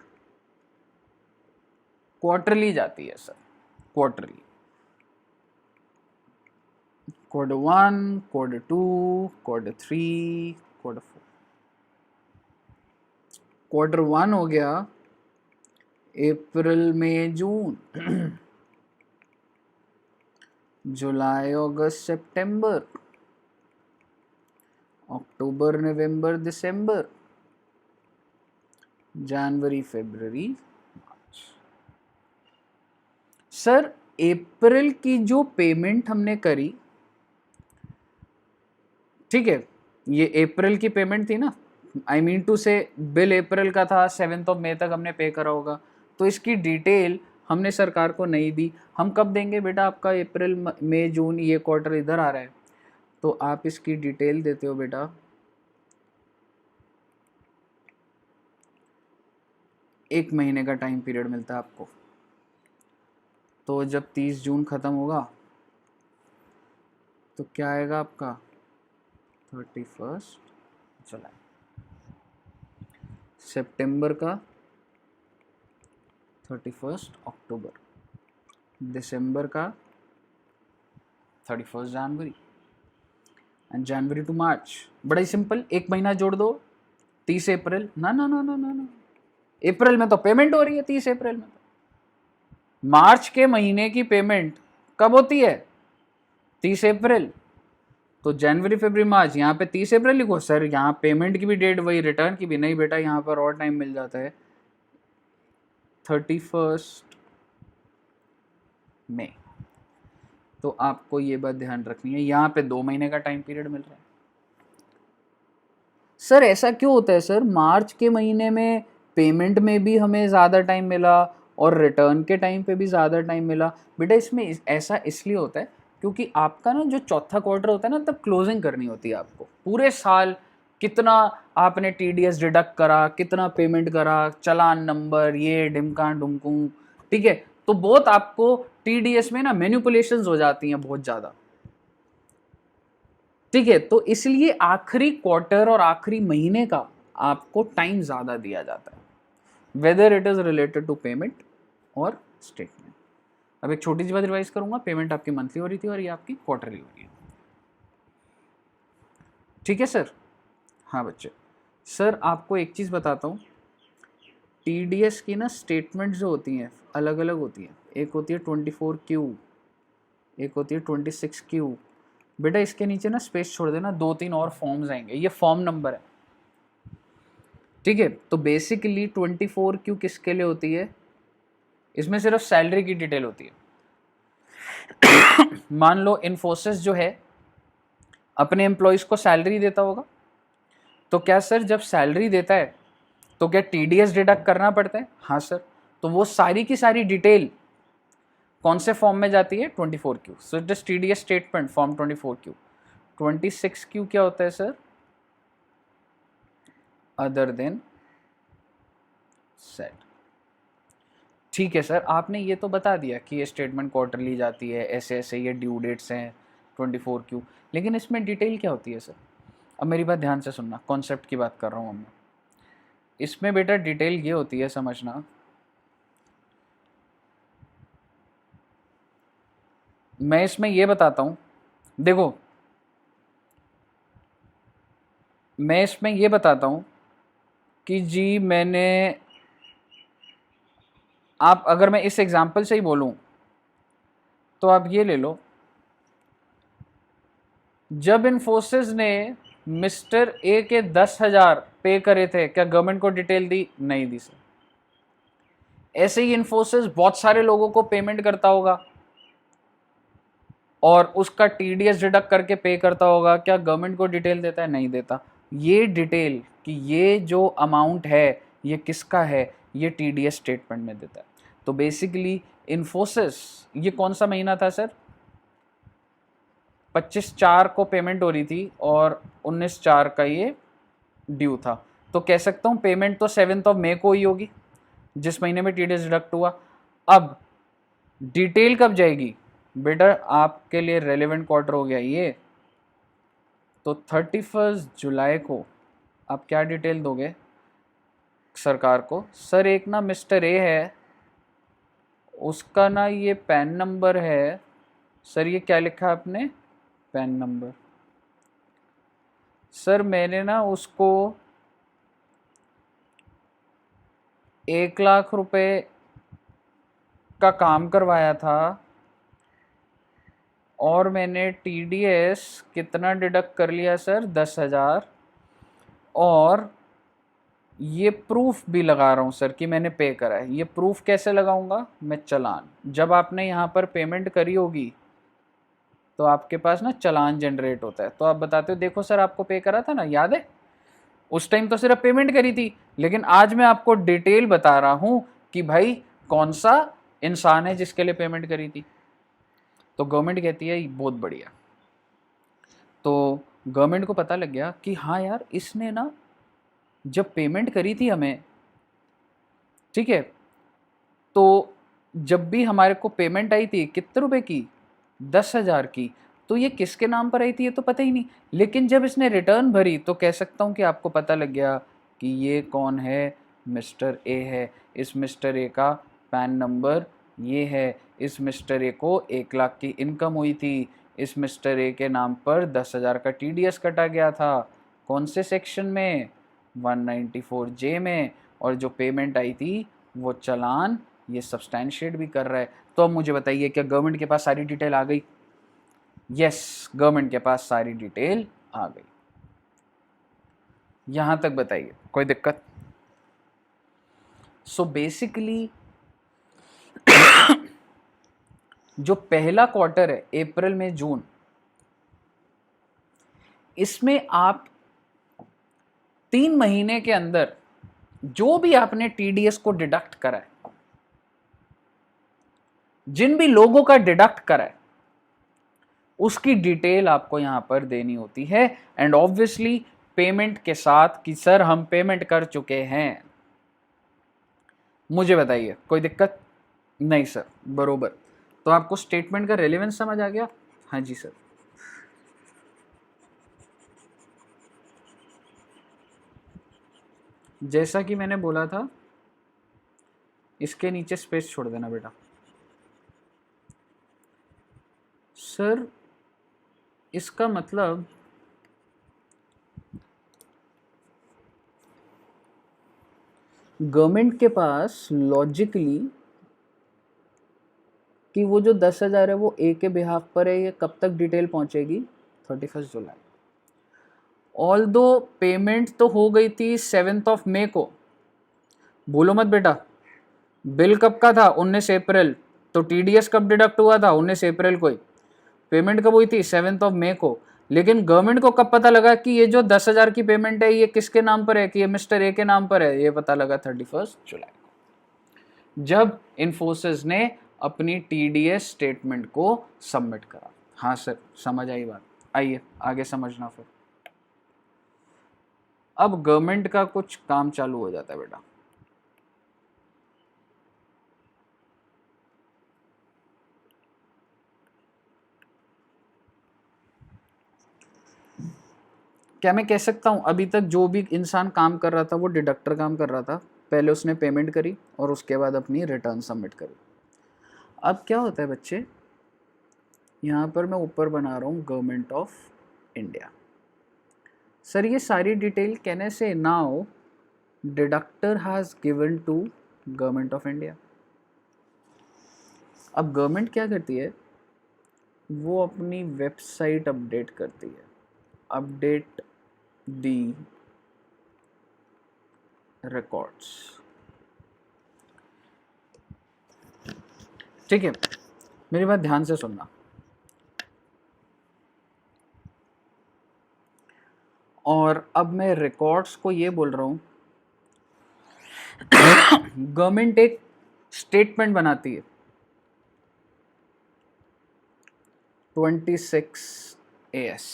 [SPEAKER 1] क्वार्टरली जाती है sir, quarterly. Q1, Q2, Q3, Q4। Q1 हो गया अप्रैल मई जून, जुलाई अगस्त सितंबर, अक्टूबर नवंबर दिसंबर, जनवरी फरवरी मार्च। सर अप्रैल की जो पेमेंट हमने करी, ठीक है, ये अप्रैल की पेमेंट थी ना, आई मीन टू से बिल अप्रैल का था, 7 मई तक हमने पे करा होगा, तो इसकी डिटेल हमने सरकार को नहीं दी। हम कब देंगे बेटा? आपका अप्रैल मई जून ये क्वार्टर इधर आ रहा है, तो आप इसकी डिटेल देते हो बेटा 1 महीने का टाइम पीरियड मिलता है आपको। तो जब 30 जून खत्म होगा तो क्या आएगा आपका? 31 जुलाई। सितंबर का 31 अक्टूबर, दिसंबर का 31 जनवरी, एंड जनवरी टू मार्च। बड़ा ही सिंपल, 1 महीना जोड़ दो, 30 अप्रैल। ना ना ना ना ना ना, अप्रैल में तो पेमेंट हो रही है, 30 अप्रैल में। मार्च के महीने की पेमेंट कब होती है? 30 अप्रैल। तो जनवरी फरवरी मार्च, यहाँ पे 30 अप्रैल लिखो। सर यहाँ पेमेंट की भी डेट वही, रिटर्न की भी नहीं बेटा, यहाँ पर और टाइम मिल जाता है, 31 मई। तो आपको ये बात ध्यान रखनी है, यहाँ पे 2 महीने का टाइम पीरियड मिल रहा है। सर ऐसा क्यों होता है सर? मार्च के महीने में पेमेंट में भी हमें ज़्यादा टाइम मिला और रिटर्न के टाइम पे भी ज़्यादा टाइम मिला। बेटा इसमें ऐसा इसलिए होता है क्योंकि आपका ना जो चौथा क्वार्टर होता है ना, तब क्लोजिंग करनी होती है आपको। पूरे साल कितना आपने TDS डिडक्ट करा, कितना पेमेंट करा, चालान नंबर, ये डिमका डुमकू, ठीक है। तो बहुत आपको TDS में ना मैनिपुलेशंस हो जाती हैं बहुत ज़्यादा, ठीक है। तो इसलिए आखिरी क्वार्टर और आखिरी महीने का आपको टाइम ज़्यादा दिया जाता है, whether it is related to payment और स्टेटमेंट। अब एक छोटी सी बात रिवाइज करूंगा, पेमेंट आपकी मंथली हो रही थी और ये आपकी क्वार्टरली हो रही है, ठीक है सर? हाँ बच्चे, सर आपको एक चीज़ बताता हूँ, TDS की ना स्टेटमेंट जो होती हैं अलग अलग होती हैं। एक होती है 24Q, एक होती है 26Q। बेटा इसके नीचे ना स्पेस छोड़ देना, 2-3 और फॉर्म्स आएंगे, ये फॉर्म नंबर है, ठीक है। तो बेसिकली 24Q किसके लिए होती है? इसमें सिर्फ सैलरी की डिटेल होती है। मान लो इन्फोसिस जो है अपने एम्प्लॉयज को सैलरी देता होगा, तो क्या सर जब सैलरी देता है तो क्या टीडीएस डिडक्ट करना पड़ता है? हाँ सर। तो वो सारी की सारी डिटेल कौन से फॉर्म में जाती है? 24Q। So it is TDS statement form 24Q। 26Q क्या होता है सर? Other than set. ठीक है सर, आपने ये तो बता दिया कि ये स्टेटमेंट क्वार्टरली जाती है, ऐसे ऐसे ये ड्यू डेट्स हैं 24Q, लेकिन इसमें डिटेल क्या होती है सर? अब मेरी बात ध्यान से सुनना, कॉन्सेप्ट की बात कर रहा हूँ मैं। इसमें बेटा डिटेल ये होती है, समझना, मैं इसमें ये बताता हूँ, देखो मैं इसमें ये बताता हूँ कि जी मैंने, आप अगर मैं इस एग्जाम्पल से ही बोलूँ तो आप ये ले लो, जब इन्फोसिस ने मिस्टर ए के 10,000 पे करे थे, क्या गवर्नमेंट को डिटेल दी? नहीं दी सर। ऐसे ही इन्फोसिस बहुत सारे लोगों को पेमेंट करता होगा और उसका टीडीएस डिडक्ट करके पे करता होगा, क्या गवर्नमेंट को डिटेल देता है? नहीं देता। ये डिटेल कि ये जो अमाउंट है ये किसका है, ये टीडीएस स्टेटमेंट में देता है। तो बेसिकली इन्फोसिस, ये कौन सा महीना था सर? 25/4 को पेमेंट हो रही थी और 19/4 का ये ड्यू था, तो कह सकता हूँ पेमेंट तो 7 मई को ही होगी, जिस महीने में टीडीएस डिडक्ट हुआ। अब डिटेल कब जाएगी बेटा? आपके लिए रेलेवेंट क्वार्टर हो गया ये, तो 31 जुलाई को आप क्या डिटेल दोगे सरकार को? सर एक ना मिस्टर ए है, उसका ना ये पैन नंबर है। सर ये क्या लिखा आपने? Pan number. सर मैंने ना उसको 1 लाख रुपए का काम करवाया था और मैंने टीडीएस कितना डिडक्ट कर लिया सर? 10,000। और ये प्रूफ भी लगा रहा हूँ सर कि मैंने पे करा है। ये प्रूफ कैसे लगाऊंगा मैं? चालान। जब आपने यहाँ पर पेमेंट करी होगी तो आपके पास ना चालान जनरेट होता है, तो आप बताते हो देखो सर आपको पे करा था ना, याद है? उस टाइम तो सिर्फ पेमेंट करी थी, लेकिन आज मैं आपको डिटेल बता रहा हूँ कि भाई कौन सा इंसान है जिसके लिए पेमेंट करी थी। तो गवर्नमेंट कहती है बहुत बढ़िया। तो गवर्नमेंट को पता लग गया कि हाँ यार इसने ना जब पेमेंट करी थी हमें, ठीक है, तो जब भी हमारे को पेमेंट आई थी कितने रुपए की? 10,000 की। तो ये किसके नाम पर आई थी ये तो पता ही नहीं, लेकिन जब इसने रिटर्न भरी तो कह सकता हूँ कि आपको पता लग गया कि ये कौन है? मिस्टर ए है। इस मिस्टर ए का पैन नंबर ये है। इस मिस्टर ए को 1 लाख की इनकम हुई थी। इस मिस्टर ए के नाम पर 10,000 का टीडीएस कटा गया था। कौन से सेक्शन में? 194J में। और जो पेमेंट आई थी वो चालान ये सब्सटैंशिएट भी कर रहा है। तो अब मुझे बताइए क्या गवर्नमेंट के पास सारी डिटेल आ गई? यस, गवर्नमेंट के पास सारी डिटेल आ गई। यहां तक बताइए कोई दिक्कत? सो बेसिकली जो पहला क्वार्टर है अप्रैल में जून, इसमें आप 3 महीने के अंदर जो भी आपने टीडीएस को डिडक्ट करा है, जिन भी लोगों का डिडक्ट करा है, उसकी डिटेल आपको यहां पर देनी होती है। एंड ऑब्वियसली पेमेंट के साथ कि सर हम पेमेंट कर चुके हैं। मुझे बताइए कोई दिक्कत? नहीं सर, बरोबर। तो आपको स्टेटमेंट का रेलेवेंस समझ आ गया? हाँ जी सर। जैसा कि मैंने बोला था, इसके नीचे स्पेस छोड़ देना बेटा। सर इसका मतलब गवर्नमेंट के पास लॉजिकली कि वो जो 10,000 है वो ए के बिहाफ पर है, ये कब तक डिटेल पहुंचेगी? 31 जुलाई। ऑल दो पेमेंट तो हो गई थी 7 मई को, भूलो मत बेटा। बिल कब का था? 19 अप्रैल। तो टीडीएस कब डिडक्ट हुआ था? 19 अप्रैल को ही। पेमेंट कब हुई थी? 7 मई को। लेकिन गवर्नमेंट को कब पता लगा कि ये जो 10,000 की पेमेंट है ये किसके नाम पर है, कि ये मिस्टर ए के नाम पर है? ये पता लगा 31 जुलाई को, जब इन्फोसिस ने अपनी टीडीएस स्टेटमेंट को सबमिट करा। हाँ सर, समझ आई बात? आइए आगे समझना फिर। अब गवर्नमेंट का कुछ काम चालू हो जाता है बेटा। क्या मैं कह सकता हूँ अभी तक जो भी इंसान काम कर रहा था वो डिडक्टर काम कर रहा था, पहले उसने पेमेंट करी और उसके बाद अपनी रिटर्न सबमिट करी। अब क्या होता है बच्चे, यहाँ पर मैं ऊपर बना रहा हूँ गवर्नमेंट ऑफ इंडिया। सर ये सारी डिटेल कहने से now deductor has given to government of India. अब गवर्नमेंट क्या करती है, वो अपनी वेबसाइट अपडेट करती है, अपडेट दी रिकॉर्ड्स। ठीक है, मेरी बात ध्यान से सुनना। और अब मैं रिकॉर्ड्स को ये बोल रहा हूँ, गवर्नमेंट एक स्टेटमेंट बनाती है 26AS।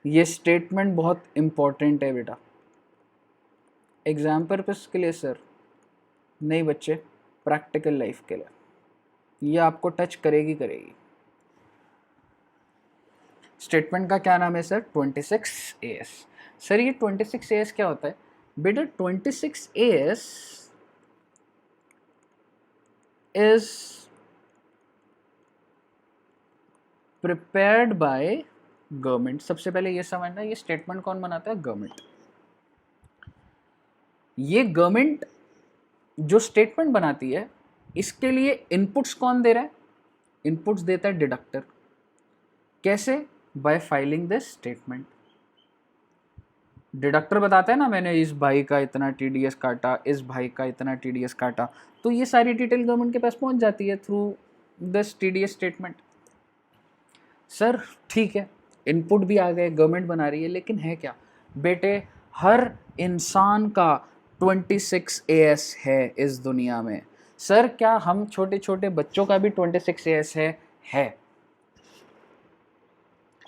[SPEAKER 1] ये स्टेटमेंट बहुत इंपॉर्टेंट है बेटा। एग्जाम पर्पस के लिए सर नहीं बच्चे, प्रैक्टिकल लाइफ के लिए ये आपको टच करेगी करेगी। स्टेटमेंट का क्या नाम है सर? 26AS। सर ये 26AS क्या होता है बेटा? 26AS is prepared by government. सबसे पहले ये समझना, ये स्टेटमेंट कौन बनाता है? गवर्नमेंट। ये गवर्नमेंट जो स्टेटमेंट बनाती है इसके लिए इनपुट्स कौन दे रहा है? इनपुट्स देता है डिडक्टर। कैसे? Bye filing this statement. Deductor बताता है ना, मैंने इस भाई का इतना टीडीएस काटा, इस भाई का इतना टीडीएस काटा, तो ये सारी डिटेल गवर्नमेंट के पास पहुंच जाती है through this TDS statement. Sir ठीक है, इनपुट भी आ गए, गवर्नमेंट बना रही है, लेकिन है क्या बेटे, हर इंसान का 26AS है इस दुनिया में। सर क्या हम छोटे छोटे बच्चों का भी 26AS है?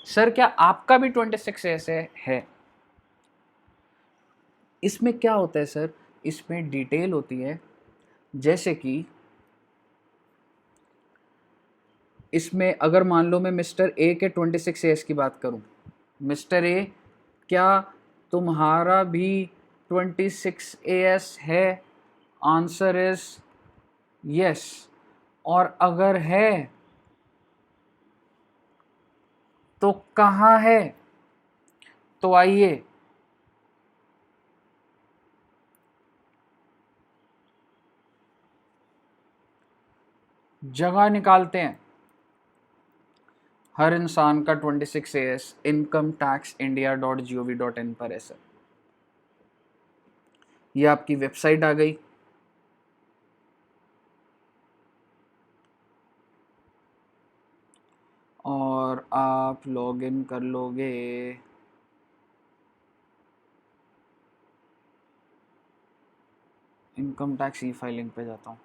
[SPEAKER 1] सर क्या आपका भी 26AS है? इसमें क्या होता है सर, इसमें डिटेल होती है, जैसे कि इसमें अगर मान लो मैं मिस्टर ए के 26AS की बात करूं, मिस्टर ए क्या तुम्हारा भी 26AS है? Answer is yes. और अगर है तो कहाँ है? तो आइए जगह निकालते हैं। हर इंसान का 26AS incometaxindia.gov.in पर है सर। ये आपकी वेबसाइट आ गई। और आप लॉगिन कर लोगे। इनकम टैक्स ई फाइलिंग पे जाता हूँ।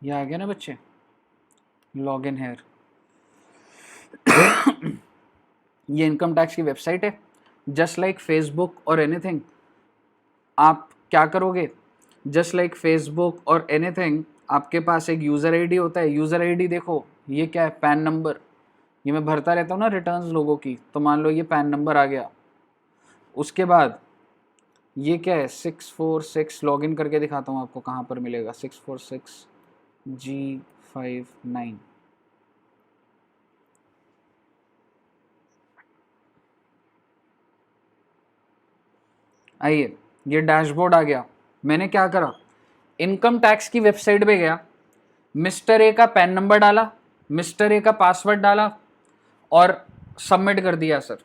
[SPEAKER 1] ये आ गया ना बच्चे, लॉगिन हेयर। ये इनकम टैक्स की वेबसाइट है, जस्ट लाइक फेसबुक और एनीथिंग। आप क्या करोगे? जस्ट लाइक फेसबुक और एनीथिंग, आपके पास एक यूज़र आईडी होता है। यूज़र आईडी देखो, ये क्या है? Pan number. ये मैं भरता रहता हूँ ना रिटर्न्स लोगों की, तो मान लो ये पैन नंबर आ गया। उसके बाद ये क्या है? 646। लॉगिन करके दिखाता हूँ आपको कहाँ पर मिलेगा। 646G59। आइए, ये डैशबोर्ड आ गया। मैंने क्या करा, इनकम टैक्स की वेबसाइट पे गया, मिस्टर ए का पैन नंबर डाला, मिस्टर ए का पासवर्ड डाला और सबमिट कर दिया सर,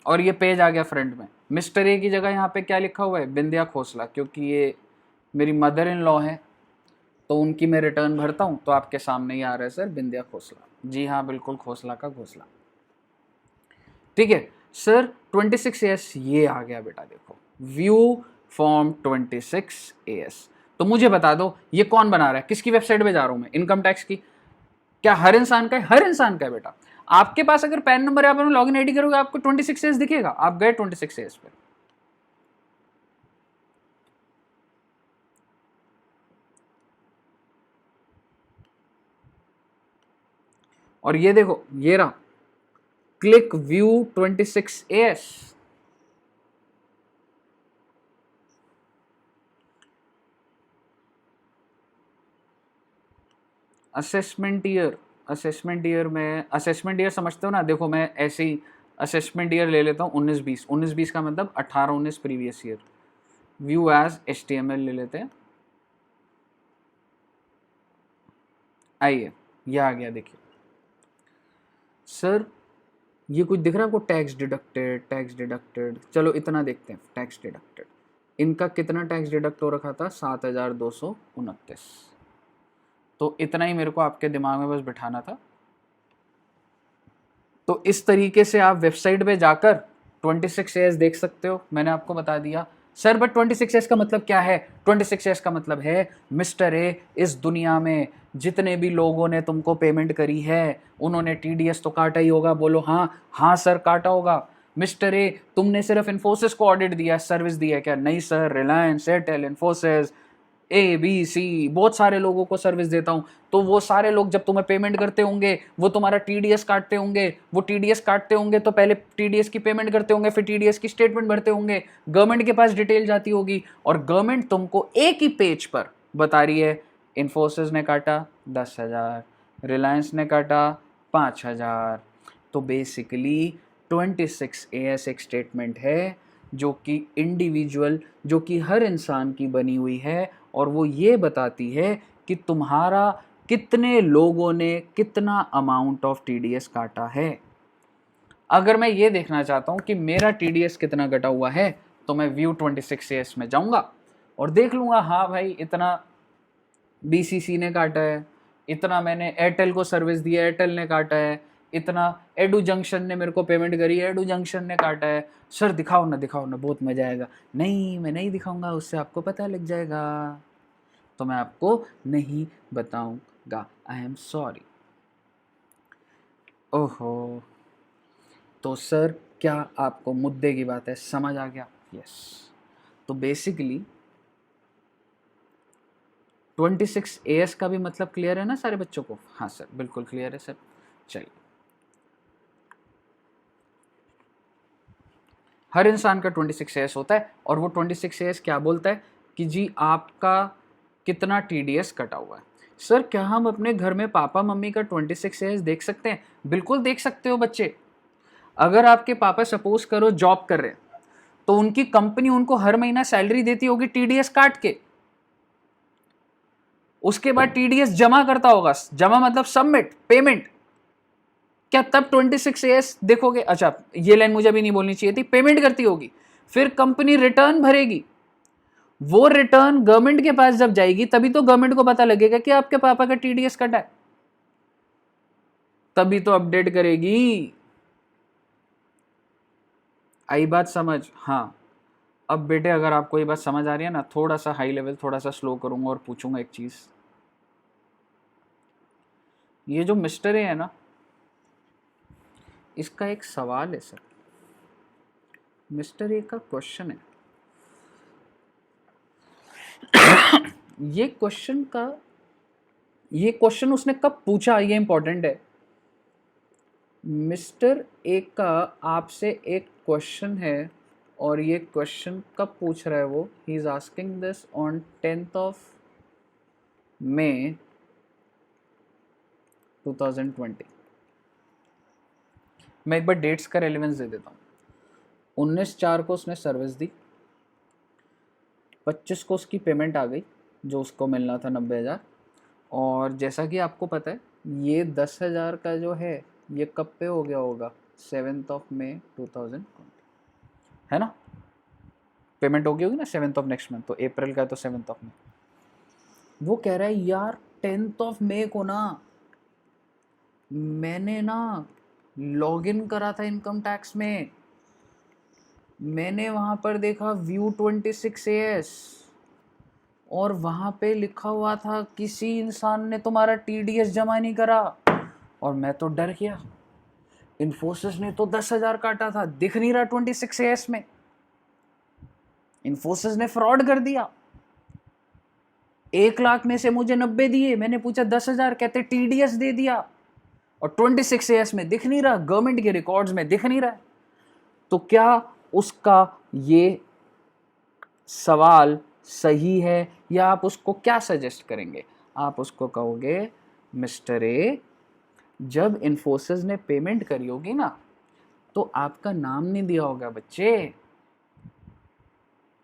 [SPEAKER 1] और ये पेज आ गया फ्रंट में। मिस्टर ए की जगह यहाँ पे क्या लिखा हुआ है, बिंदिया खोसला, क्योंकि ये मेरी मदर इन लॉ है तो उनकी मैं रिटर्न भरता हूँ, तो आपके सामने ही आ रहा है सर बिंदिया खोसला। जी हाँ बिल्कुल, खोसला का घोसला। ठीक है सर, 26AS ये आ गया बेटा, देखो व्यू फॉर्म 26AS। तो मुझे बता दो ये कौन बना रहा है, किसकी वेबसाइट पे जा रहा हूं मैं, इनकम टैक्स की। क्या हर इंसान का है? हर इंसान का है बेटा। आपके पास अगर पैन नंबर है, आप लॉगिन आईडी करोगे आपको 26AS दिखेगा, आप गए 26AS पे। और ये देखो ये रहा, click view 26AS। Assessment year, assessment year में, असेसमेंट ईयर समझते हो ना, देखो मैं ऐसे ही असेसमेंट ईयर ले लेता हूँ 19-20, 19-20 का मतलब 18-19 previous year. View as HTML ले लेते हैं, आइए ये आ गया। देखिए सर ये कुछ दिख रहा है आपको, टैक्स डिडक्टेड, टैक्स डिडक्टेड, चलो इतना देखते हैं। टैक्स डिडक्टेड, इनका कितना टैक्स डिडक्ट हो रखा था, 7,229। तो इतना ही मेरे को आपके दिमाग में बस बिठाना था। तो इस तरीके से आप वेबसाइट पे जाकर 26AS देख सकते हो, मैंने आपको बता दिया। सर बट 26AS का मतलब क्या है? 26AS का मतलब है मिस्टर ए, इस दुनिया में जितने भी लोगों ने तुमको पेमेंट करी है उन्होंने TDS तो काटा ही होगा। बोलो हाँ। हाँ सर काटा होगा। मिस्टर ए, तुमने सिर्फ इन्फोसिस को ऑडिट दिया, सर्विस दिया है क्या? नहीं sir, Reliance, Airtel, Infosys, ABC, बहुत सारे लोगों को सर्विस देता हूँ। तो वो सारे लोग जब तुम्हें पेमेंट करते होंगे वो तुम्हारा TDS काटते होंगे, वो TDS काटते होंगे तो पहले TDS की पेमेंट करते होंगे, फिर TDS की स्टेटमेंट भरते होंगे, गवर्नमेंट के पास डिटेल जाती होगी, और गवर्नमेंट तुमको एक ही पेज पर बता रही है इन्फोसिस ने काटा 10,000, रिलायंस ने काटा 5,000। तो बेसिकली 26AS एक स्टेटमेंट है जो कि इंडिविजुअल, जो कि हर इंसान की बनी हुई है, और वो ये बताती है कि तुम्हारा कितने लोगों ने कितना अमाउंट ऑफ TDS काटा है। अगर मैं ये देखना चाहता हूं कि मेरा TDS कितना कटा हुआ है, तो मैं व्यू 26AS में जाऊंगा और देख लूंगा, हाँ भाई इतना BCC ने काटा है, इतना मैंने एयरटेल को सर्विस दिया, एयरटेल ने काटा है, इतना एडू जंक्शन ने मेरे को पेमेंट करी, एडू जंक्शन ने काटा है। सर दिखाओ ना, दिखाओ ना, बहुत मजा आएगा। नहीं मैं नहीं दिखाऊंगा, उससे आपको पता लग जाएगा, तो मैं आपको नहीं बताऊंगा। I am sorry. ओहो, तो सर क्या आपको मुद्दे की बात है समझ आ गया? यस। तो बेसिकली 26AS का भी मतलब क्लियर है ना सारे बच्चों को? हाँ सर बिल्कुल क्लियर है सर। चलिए, हर इंसान का 26AS होता है, और वो 26AS क्या बोलता है कि जी आपका कितना TDS कटा हुआ है। सर क्या हम अपने घर में पापा मम्मी का 26AS देख सकते हैं? बिल्कुल देख सकते हो बच्चे। अगर आपके पापा सपोज करो जॉब कर रहे हैं, तो उनकी कंपनी उनको हर महीना सैलरी देती होगी TDS काट के, उसके बाद TDS जमा करता होगा, जमा मतलब सबमिट, पेमेंट। क्या तब 26AS देखोगे? अच्छा ये लाइन मुझे भी नहीं बोलनी चाहिए थी, पेमेंट करती होगी, फिर कंपनी रिटर्न भरेगी, वो रिटर्न गवर्नमेंट के पास जब जाएगी तभी तो गवर्नमेंट को पता लगेगा कि आपके पापा का TDS कटा है, तभी तो अपडेट करेगी। आई बात समझ? हाँ। अब बेटे अगर आपको ये बात समझ आ रही है ना, थोड़ा सा हाई लेवल, थोड़ा सा स्लो करूंगा और पूछूंगा एक चीज। ये जो मिस्टर ए है ना, इसका एक सवाल है सर, मिस्टर ए का क्वेश्चन है। ये क्वेश्चन उसने कब पूछा, ये इंपॉर्टेंट है। मिस्टर ए का आपसे एक क्वेश्चन है, और ये क्वेश्चन कब पूछ रहा है वो? He is asking this on 10th May 2020। मैं एक बार डेट्स का रेलेवेंस दे देता हूँ। 19/4 को उसने सर्विस दी, 25 को उसकी पेमेंट आ गई, जो उसको मिलना था 90,000। और जैसा कि आपको पता है ये 10,000 का जो है ये कब पे हो गया होगा, 7 मई 2020, है ना। पेमेंट हो गई होगी ना 7 नेक्स्ट मंथ, तो अप्रैल का है तो 7 मई। वो कह रहा है यार 10 मई को ना मैंने ना लॉग इन करा था इनकम टैक्स में, मैंने वहां पर देखा व्यू 26AS और वहां पे लिखा हुआ था किसी इंसान ने तुम्हारा TDS जमा नहीं करा। और मैं तो डर गया, इन्फोसिस ने तो 10,000 काटा था, दिख नहीं रहा 26AS में, इन्फोसिस ने फ्रॉड कर दिया। 1 लाख में से मुझे 90 दिए, मैंने पूछा 10,000, कहते TDS दे दिया और 26AS में दिख नहीं रहा, गवर्नमेंट के रिकॉर्ड्स में दिख नहीं रहा। तो क्या उसका ये सवाल सही है, या आप उसको क्या सजेस्ट करेंगे? आप उसको कहोगे मिस्टर ए, जब इन्फोसिस ने पेमेंट करी होगी ना तो आपका नाम नहीं दिया होगा बच्चे,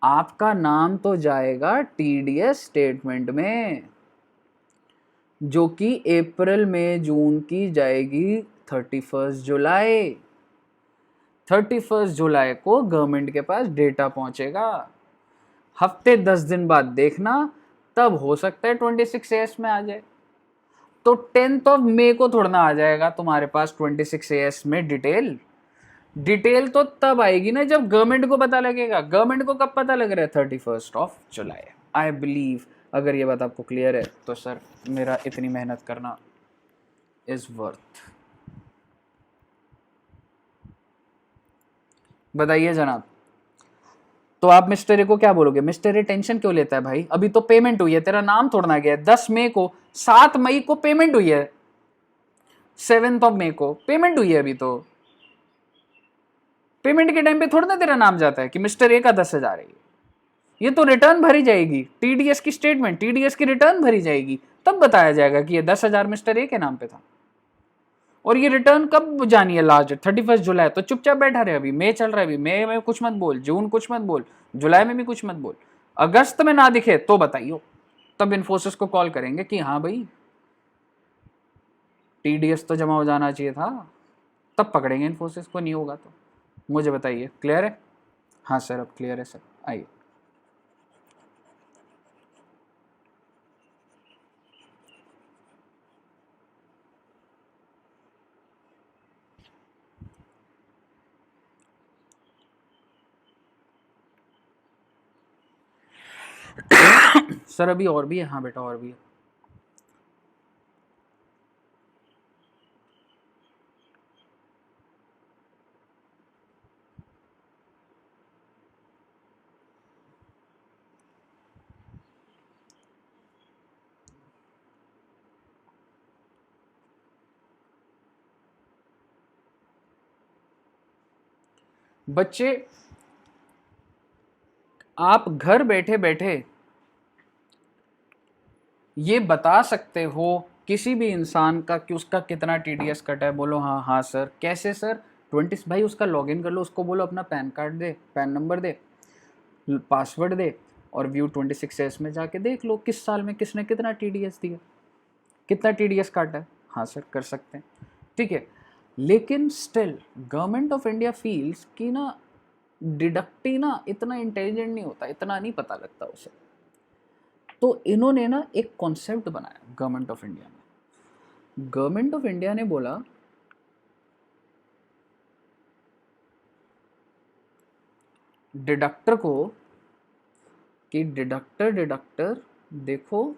[SPEAKER 1] आपका नाम तो जाएगा TDS स्टेटमेंट में, जो कि अप्रैल में जून की जाएगी 31 जुलाई। 31 जुलाई को गवर्नमेंट के पास डेटा पहुंचेगा, हफ्ते 10 दिन बाद देखना, तब हो सकता है 26AS में आ जाए। तो 10 मई को थोड़ा ना आ जाएगा तुम्हारे पास 26AS में डिटेल। डिटेल तो तब आएगी ना जब गवर्नमेंट को पता लगेगा। गवर्नमेंट को कब पता लग रहा है? 31 जुलाई। आई बिलीव अगर ये बात आपको क्लियर है तो सर मेरा इतनी मेहनत करना इज वर्थ। बताइए जनाब। तो आप मिस्टर ए को क्या बोलोगे? मिस्टर ए टेंशन क्यों लेता है भाई, अभी तो पेमेंट हुई है, तेरा नाम तोड़ना गया है। 10 मई को, 7 मई को पेमेंट हुई है, 7 मई को पेमेंट हुई है। अभी तो पेमेंट के टाइम पे थोड़ा ना तेरा नाम जाता है कि मिस्टर ए का 10,000 है। ये तो रिटर्न भरी जाएगी, TDS की स्टेटमेंट, TDS की रिटर्न भरी जाएगी, तब बताया जाएगा कि ये 10,000 मिस्टर ए के नाम पे था। और ये रिटर्न कब जानी है? लास्ट डेट 31 जुलाई। तो चुपचाप बैठा रहे, अभी मई चल रहा है, अभी मई में कुछ मत बोल, जून कुछ मत बोल, जुलाई में भी कुछ मत बोल। अगस्त में ना दिखे तो बताइयो, तब इन्फोसिस को कॉल करेंगे कि हाँ भाई TDS तो जमा हो जाना चाहिए था, तब पकड़ेंगे इन्फोसिस को। नहीं होगा तो मुझे बताइए। क्लियर है? हाँ सर अब क्लियर है सर, आइए। सर अभी और भी है? हाँ बेटा और भी है। बच्चे आप घर बैठे बैठे ये बता सकते हो किसी भी इंसान का कि उसका कितना TDS कटा है? बोलो हाँ हाँ सर। कैसे सर? 20 भाई उसका लॉगिन कर लो, उसको बोलो अपना पैन कार्ड दे, पैन नंबर दे, पासवर्ड दे, और व्यू 26S में जाके देख लो किस साल में किसने कितना TDS दिया, कितना TDS काटा है। हाँ सर कर सकते हैं, ठीक है। लेकिन still government of India feels कि ना डिडक्टी ना इतना इंटेलिजेंट नहीं होता, इतना नहीं पता लगता उसे। तो इन्होंने ना एक कॉन्सेप्ट बनाया गवर्नमेंट ऑफ इंडिया में। गवर्नमेंट ऑफ इंडिया ने बोला डिडक्टर को कि डिडक्टर देखो,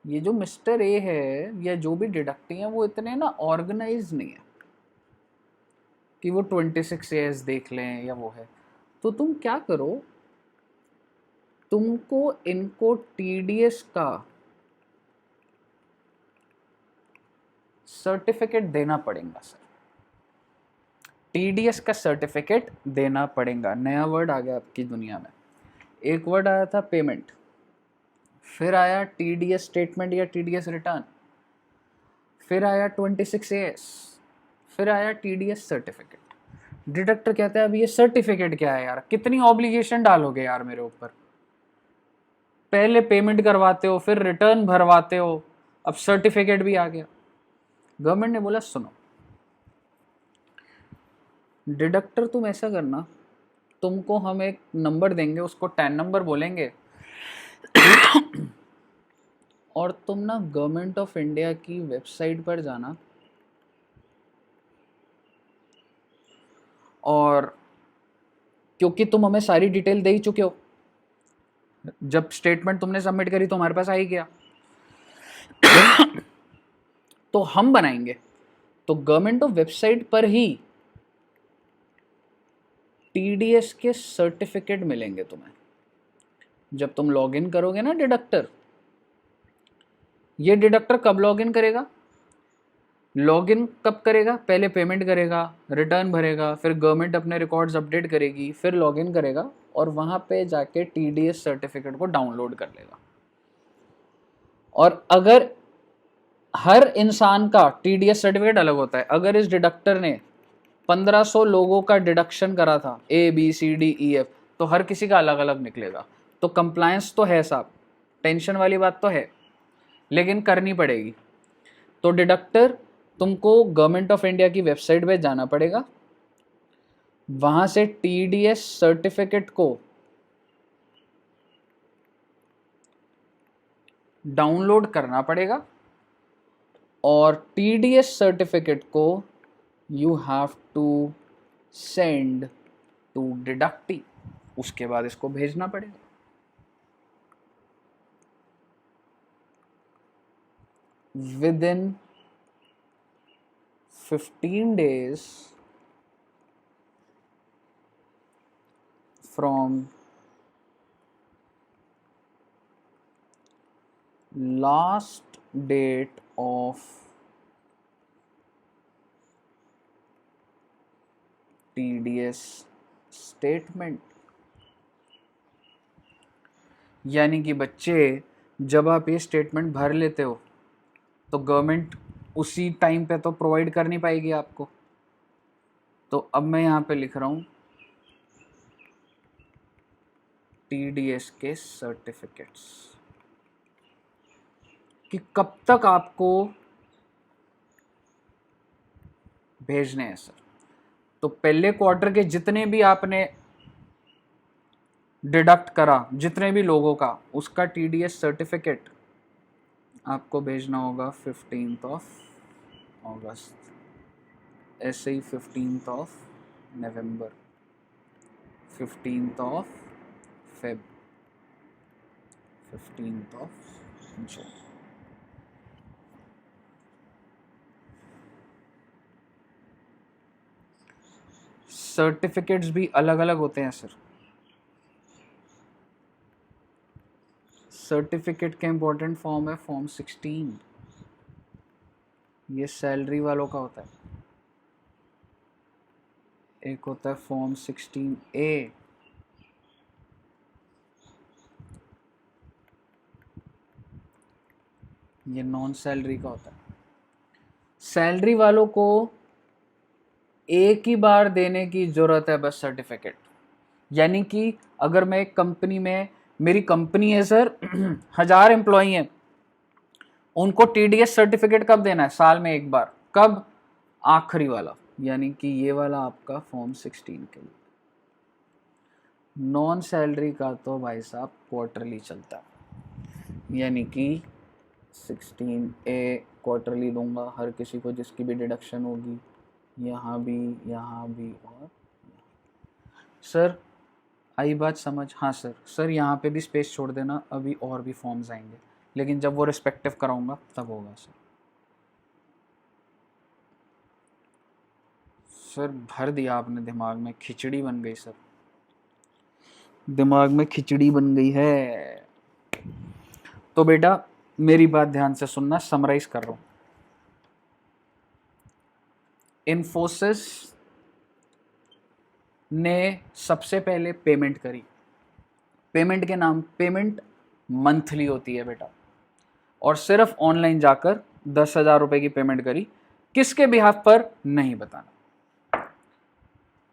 [SPEAKER 1] ये जो मिस्टर ए है या जो भी डिडक्टी है वो इतने ना ऑर्गेनाइज नहीं है कि वो 26AS देख लें या वो है। तो तुम क्या करो, तुमको इनको TDS का सर्टिफिकेट देना पड़ेगा सर, TDS का सर्टिफिकेट देना पड़ेगा। नया वर्ड आ गया आपकी दुनिया में। एक वर्ड आया था पेमेंट, फिर आया TDS स्टेटमेंट या TDS रिटर्न, फिर आया 26AS, फिर आया TDS सर्टिफिकेट। डिडक्टर कहता है अब ये सर्टिफिकेट क्या है यार, कितनी ऑब्लिगेशन डालोगे यार मेरे ऊपर, पहले पेमेंट करवाते हो, फिर रिटर्न भरवाते हो, अब सर्टिफिकेट भी आ गया। गवर्नमेंट ने बोला सुनो डिडक्टर तुम ऐसा करना, तुमको हम एक नंबर देंगे, उसको 10 नंबर बोलेंगे और तुम ना गवर्नमेंट ऑफ इंडिया की वेबसाइट पर जाना और क्योंकि तुम हमें सारी डिटेल दे ही चुके हो, जब स्टेटमेंट तुमने सबमिट करी तो हमारे पास आ ही गया तो हम बनाएंगे। तो गवर्नमेंट ऑफ वेबसाइट पर ही टीडीएस के सर्टिफिकेट मिलेंगे तुम्हें। जब तुम लॉगिन करोगे ना डिडक्टर, ये डिडक्टर कब लॉगिन करेगा? लॉगिन कब करेगा? पहले पेमेंट करेगा, रिटर्न भरेगा, फिर गवर्नमेंट अपने रिकॉर्ड्स अपडेट करेगी, फिर लॉगिन करेगा और वहां पे जाके टीडीएस सर्टिफिकेट को डाउनलोड कर लेगा। और अगर हर इंसान का टीडीएस सर्टिफिकेट अलग होता है, अगर इस डिडक्टर ने 1500 लोगों का डिडक्शन करा था ABCDEF, तो हर किसी का अलग अलग निकलेगा। तो कंप्लायंस तो है साहब, टेंशन वाली बात तो है, लेकिन करनी पड़ेगी। तो डिडक्टर तुमको गवर्नमेंट ऑफ इंडिया की वेबसाइट पे जाना पड़ेगा, वहां से टीडीएस सर्टिफिकेट को डाउनलोड करना पड़ेगा और टीडीएस सर्टिफिकेट को you have to send to deductee, उसके बाद इसको भेजना पड़ेगा। Within 15 days from last date of TDS statement, यानी कि बच्चे जब आप ये स्टेटमेंट भर लेते हो तो गवर्नमेंट उसी टाइम पे तो प्रोवाइड कर नहीं पाएगी आपको। तो अब मैं यहाँ पे लिख रहा हूँ टीडीएस के सर्टिफिकेट्स कि कब तक आपको भेजने हैं सर। तो पहले क्वार्टर के जितने भी आपने डिडक्ट करा, जितने भी लोगों का, उसका टीडीएस सर्टिफिकेट आपको भेजना होगा 15 अगस्त, ऐसे ही 15 नवंबर, 15 फेब, 15 जून। सर्टिफिकेट्स भी अलग अलग होते हैं सर। सर्टिफिकेट का इंपॉर्टेंट फॉर्म है फॉर्म 16, ये सैलरी वालों का होता है। एक होता है फॉर्म 16A, ये नॉन सैलरी का होता है। सैलरी वालों को एक ही बार देने की जरूरत है बस सर्टिफिकेट, यानी कि अगर मैं एक कंपनी में, मेरी कंपनी है सर 1000 एम्प्लॉई हैं, उनको टीडीएस सर्टिफिकेट कब देना है? साल में एक बार। कब? आखिरी वाला, यानी कि ये वाला आपका फॉर्म 16 के लिए। नॉन सैलरी का तो भाई साहब क्वार्टरली चलता है, यानी कि 16A क्वार्टरली दूंगा हर किसी को जिसकी भी डिडक्शन होगी, यहाँ भी, यहाँ भी और सर आई बात समझ? हाँ सर, सर यहाँ पे भी स्पेस छोड़ देना, अभी और भी फॉर्म्स आएंगे, लेकिन जब वो रिस्पेक्टिव कराऊंगा तब होगा सर। सर भर दिया आपने, दिमाग में खिचड़ी बन गई सर, दिमाग में खिचड़ी बन गई है। तो बेटा मेरी बात ध्यान से सुनना, समराइज कर रहा हूं। इन्फोसिस ने सबसे पहले पेमेंट करी, पेमेंट के नाम, पेमेंट मंथली होती है बेटा, और सिर्फ ऑनलाइन जाकर 10,000 रुपए की पेमेंट करी, किसके बिहाफ पर नहीं बताना।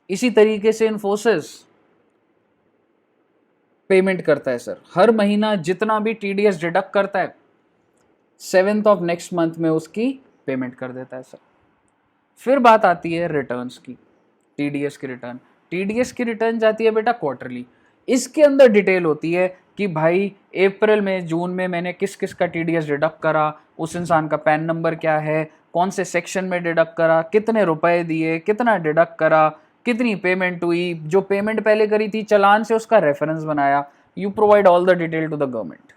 [SPEAKER 1] इसी तरीके से इन्फोसिस पेमेंट करता है सर, हर महीना जितना भी TDS डिडक्ट करता है 7th ऑफ नेक्स्ट मंथ में उसकी पेमेंट कर देता है सर। फिर बात आती है रिटर्न्स की, TDS की रिटर्न। TDS की रिटर्न जाती है बेटा क्वार्टरली। इसके अंदर डिटेल होती है कि भाई अप्रैल में, जून में मैंने किस किस का TDS डिडक्ट करा, उस इंसान का पैन नंबर क्या है, कौन से सेक्शन में डिडक्ट करा, कितने रुपए दिए, कितना डिडक्ट करा, कितनी पेमेंट हुई, जो पेमेंट पहले करी थी चालान से उसका रेफरेंस बनाया। You provide all the detail to the government.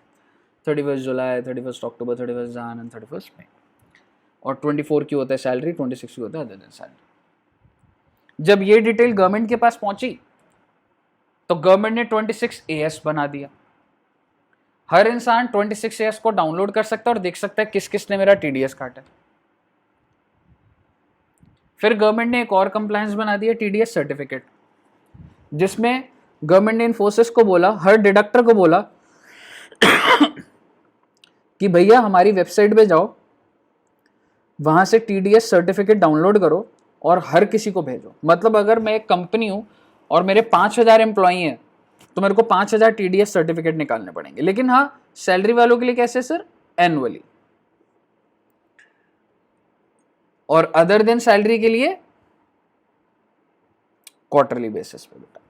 [SPEAKER 1] 31 जुलाई, 31 अक्टूबर, 31 जन एंड 31 मई। और 24 की होता है सैलरी, 26 की होता है अदर देन सैलरी। जब ये डिटेल गवर्नमेंट के पास पहुंची तो गवर्नमेंट ने 26 AS बना दिया। हर इंसान 26 AS को डाउनलोड कर सकता है और देख सकता है किस किस ने मेरा TDS काटा है। फिर गवर्नमेंट ने एक और कंप्लायंस बना दिया, TDS सर्टिफिकेट, जिसमें गवर्नमेंट ने इन्फोसिस को बोला, हर डिडक्टर को बोला कि भैया हमारी वेबसाइट पे जाओ, वहां से TDS सर्टिफिकेट डाउनलोड करो और हर किसी को भेजो। मतलब अगर मैं एक कंपनी हूं और मेरे 5000 एम्प्लॉई हैं तो मेरे को 5000 TDS सर्टिफिकेट निकालने पड़ेंगे। लेकिन हाँ, सैलरी वालों के लिए कैसे सर? एनुअली। और अदर देन सैलरी के लिए क्वार्टरली बेसिस पे। बेटा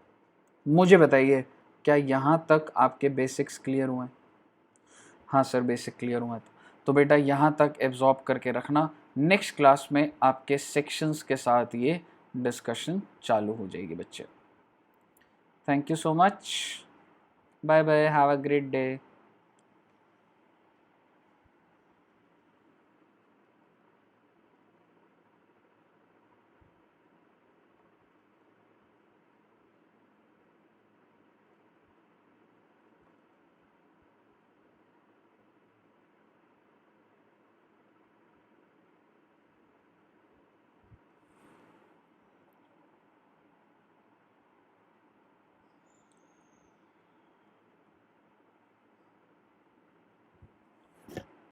[SPEAKER 1] मुझे बताइए, क्या यहां तक आपके बेसिक्स क्लियर हुए? हाँ सर, बेसिक क्लियर हुआ। तो बेटा यहां तक एब्जॉर्ब करके रखना, नेक्स्ट क्लास में आपके सेक्शंस के साथ ये डिस्कशन चालू हो जाएगी बच्चे। Thank you so much, bye bye, have a great day.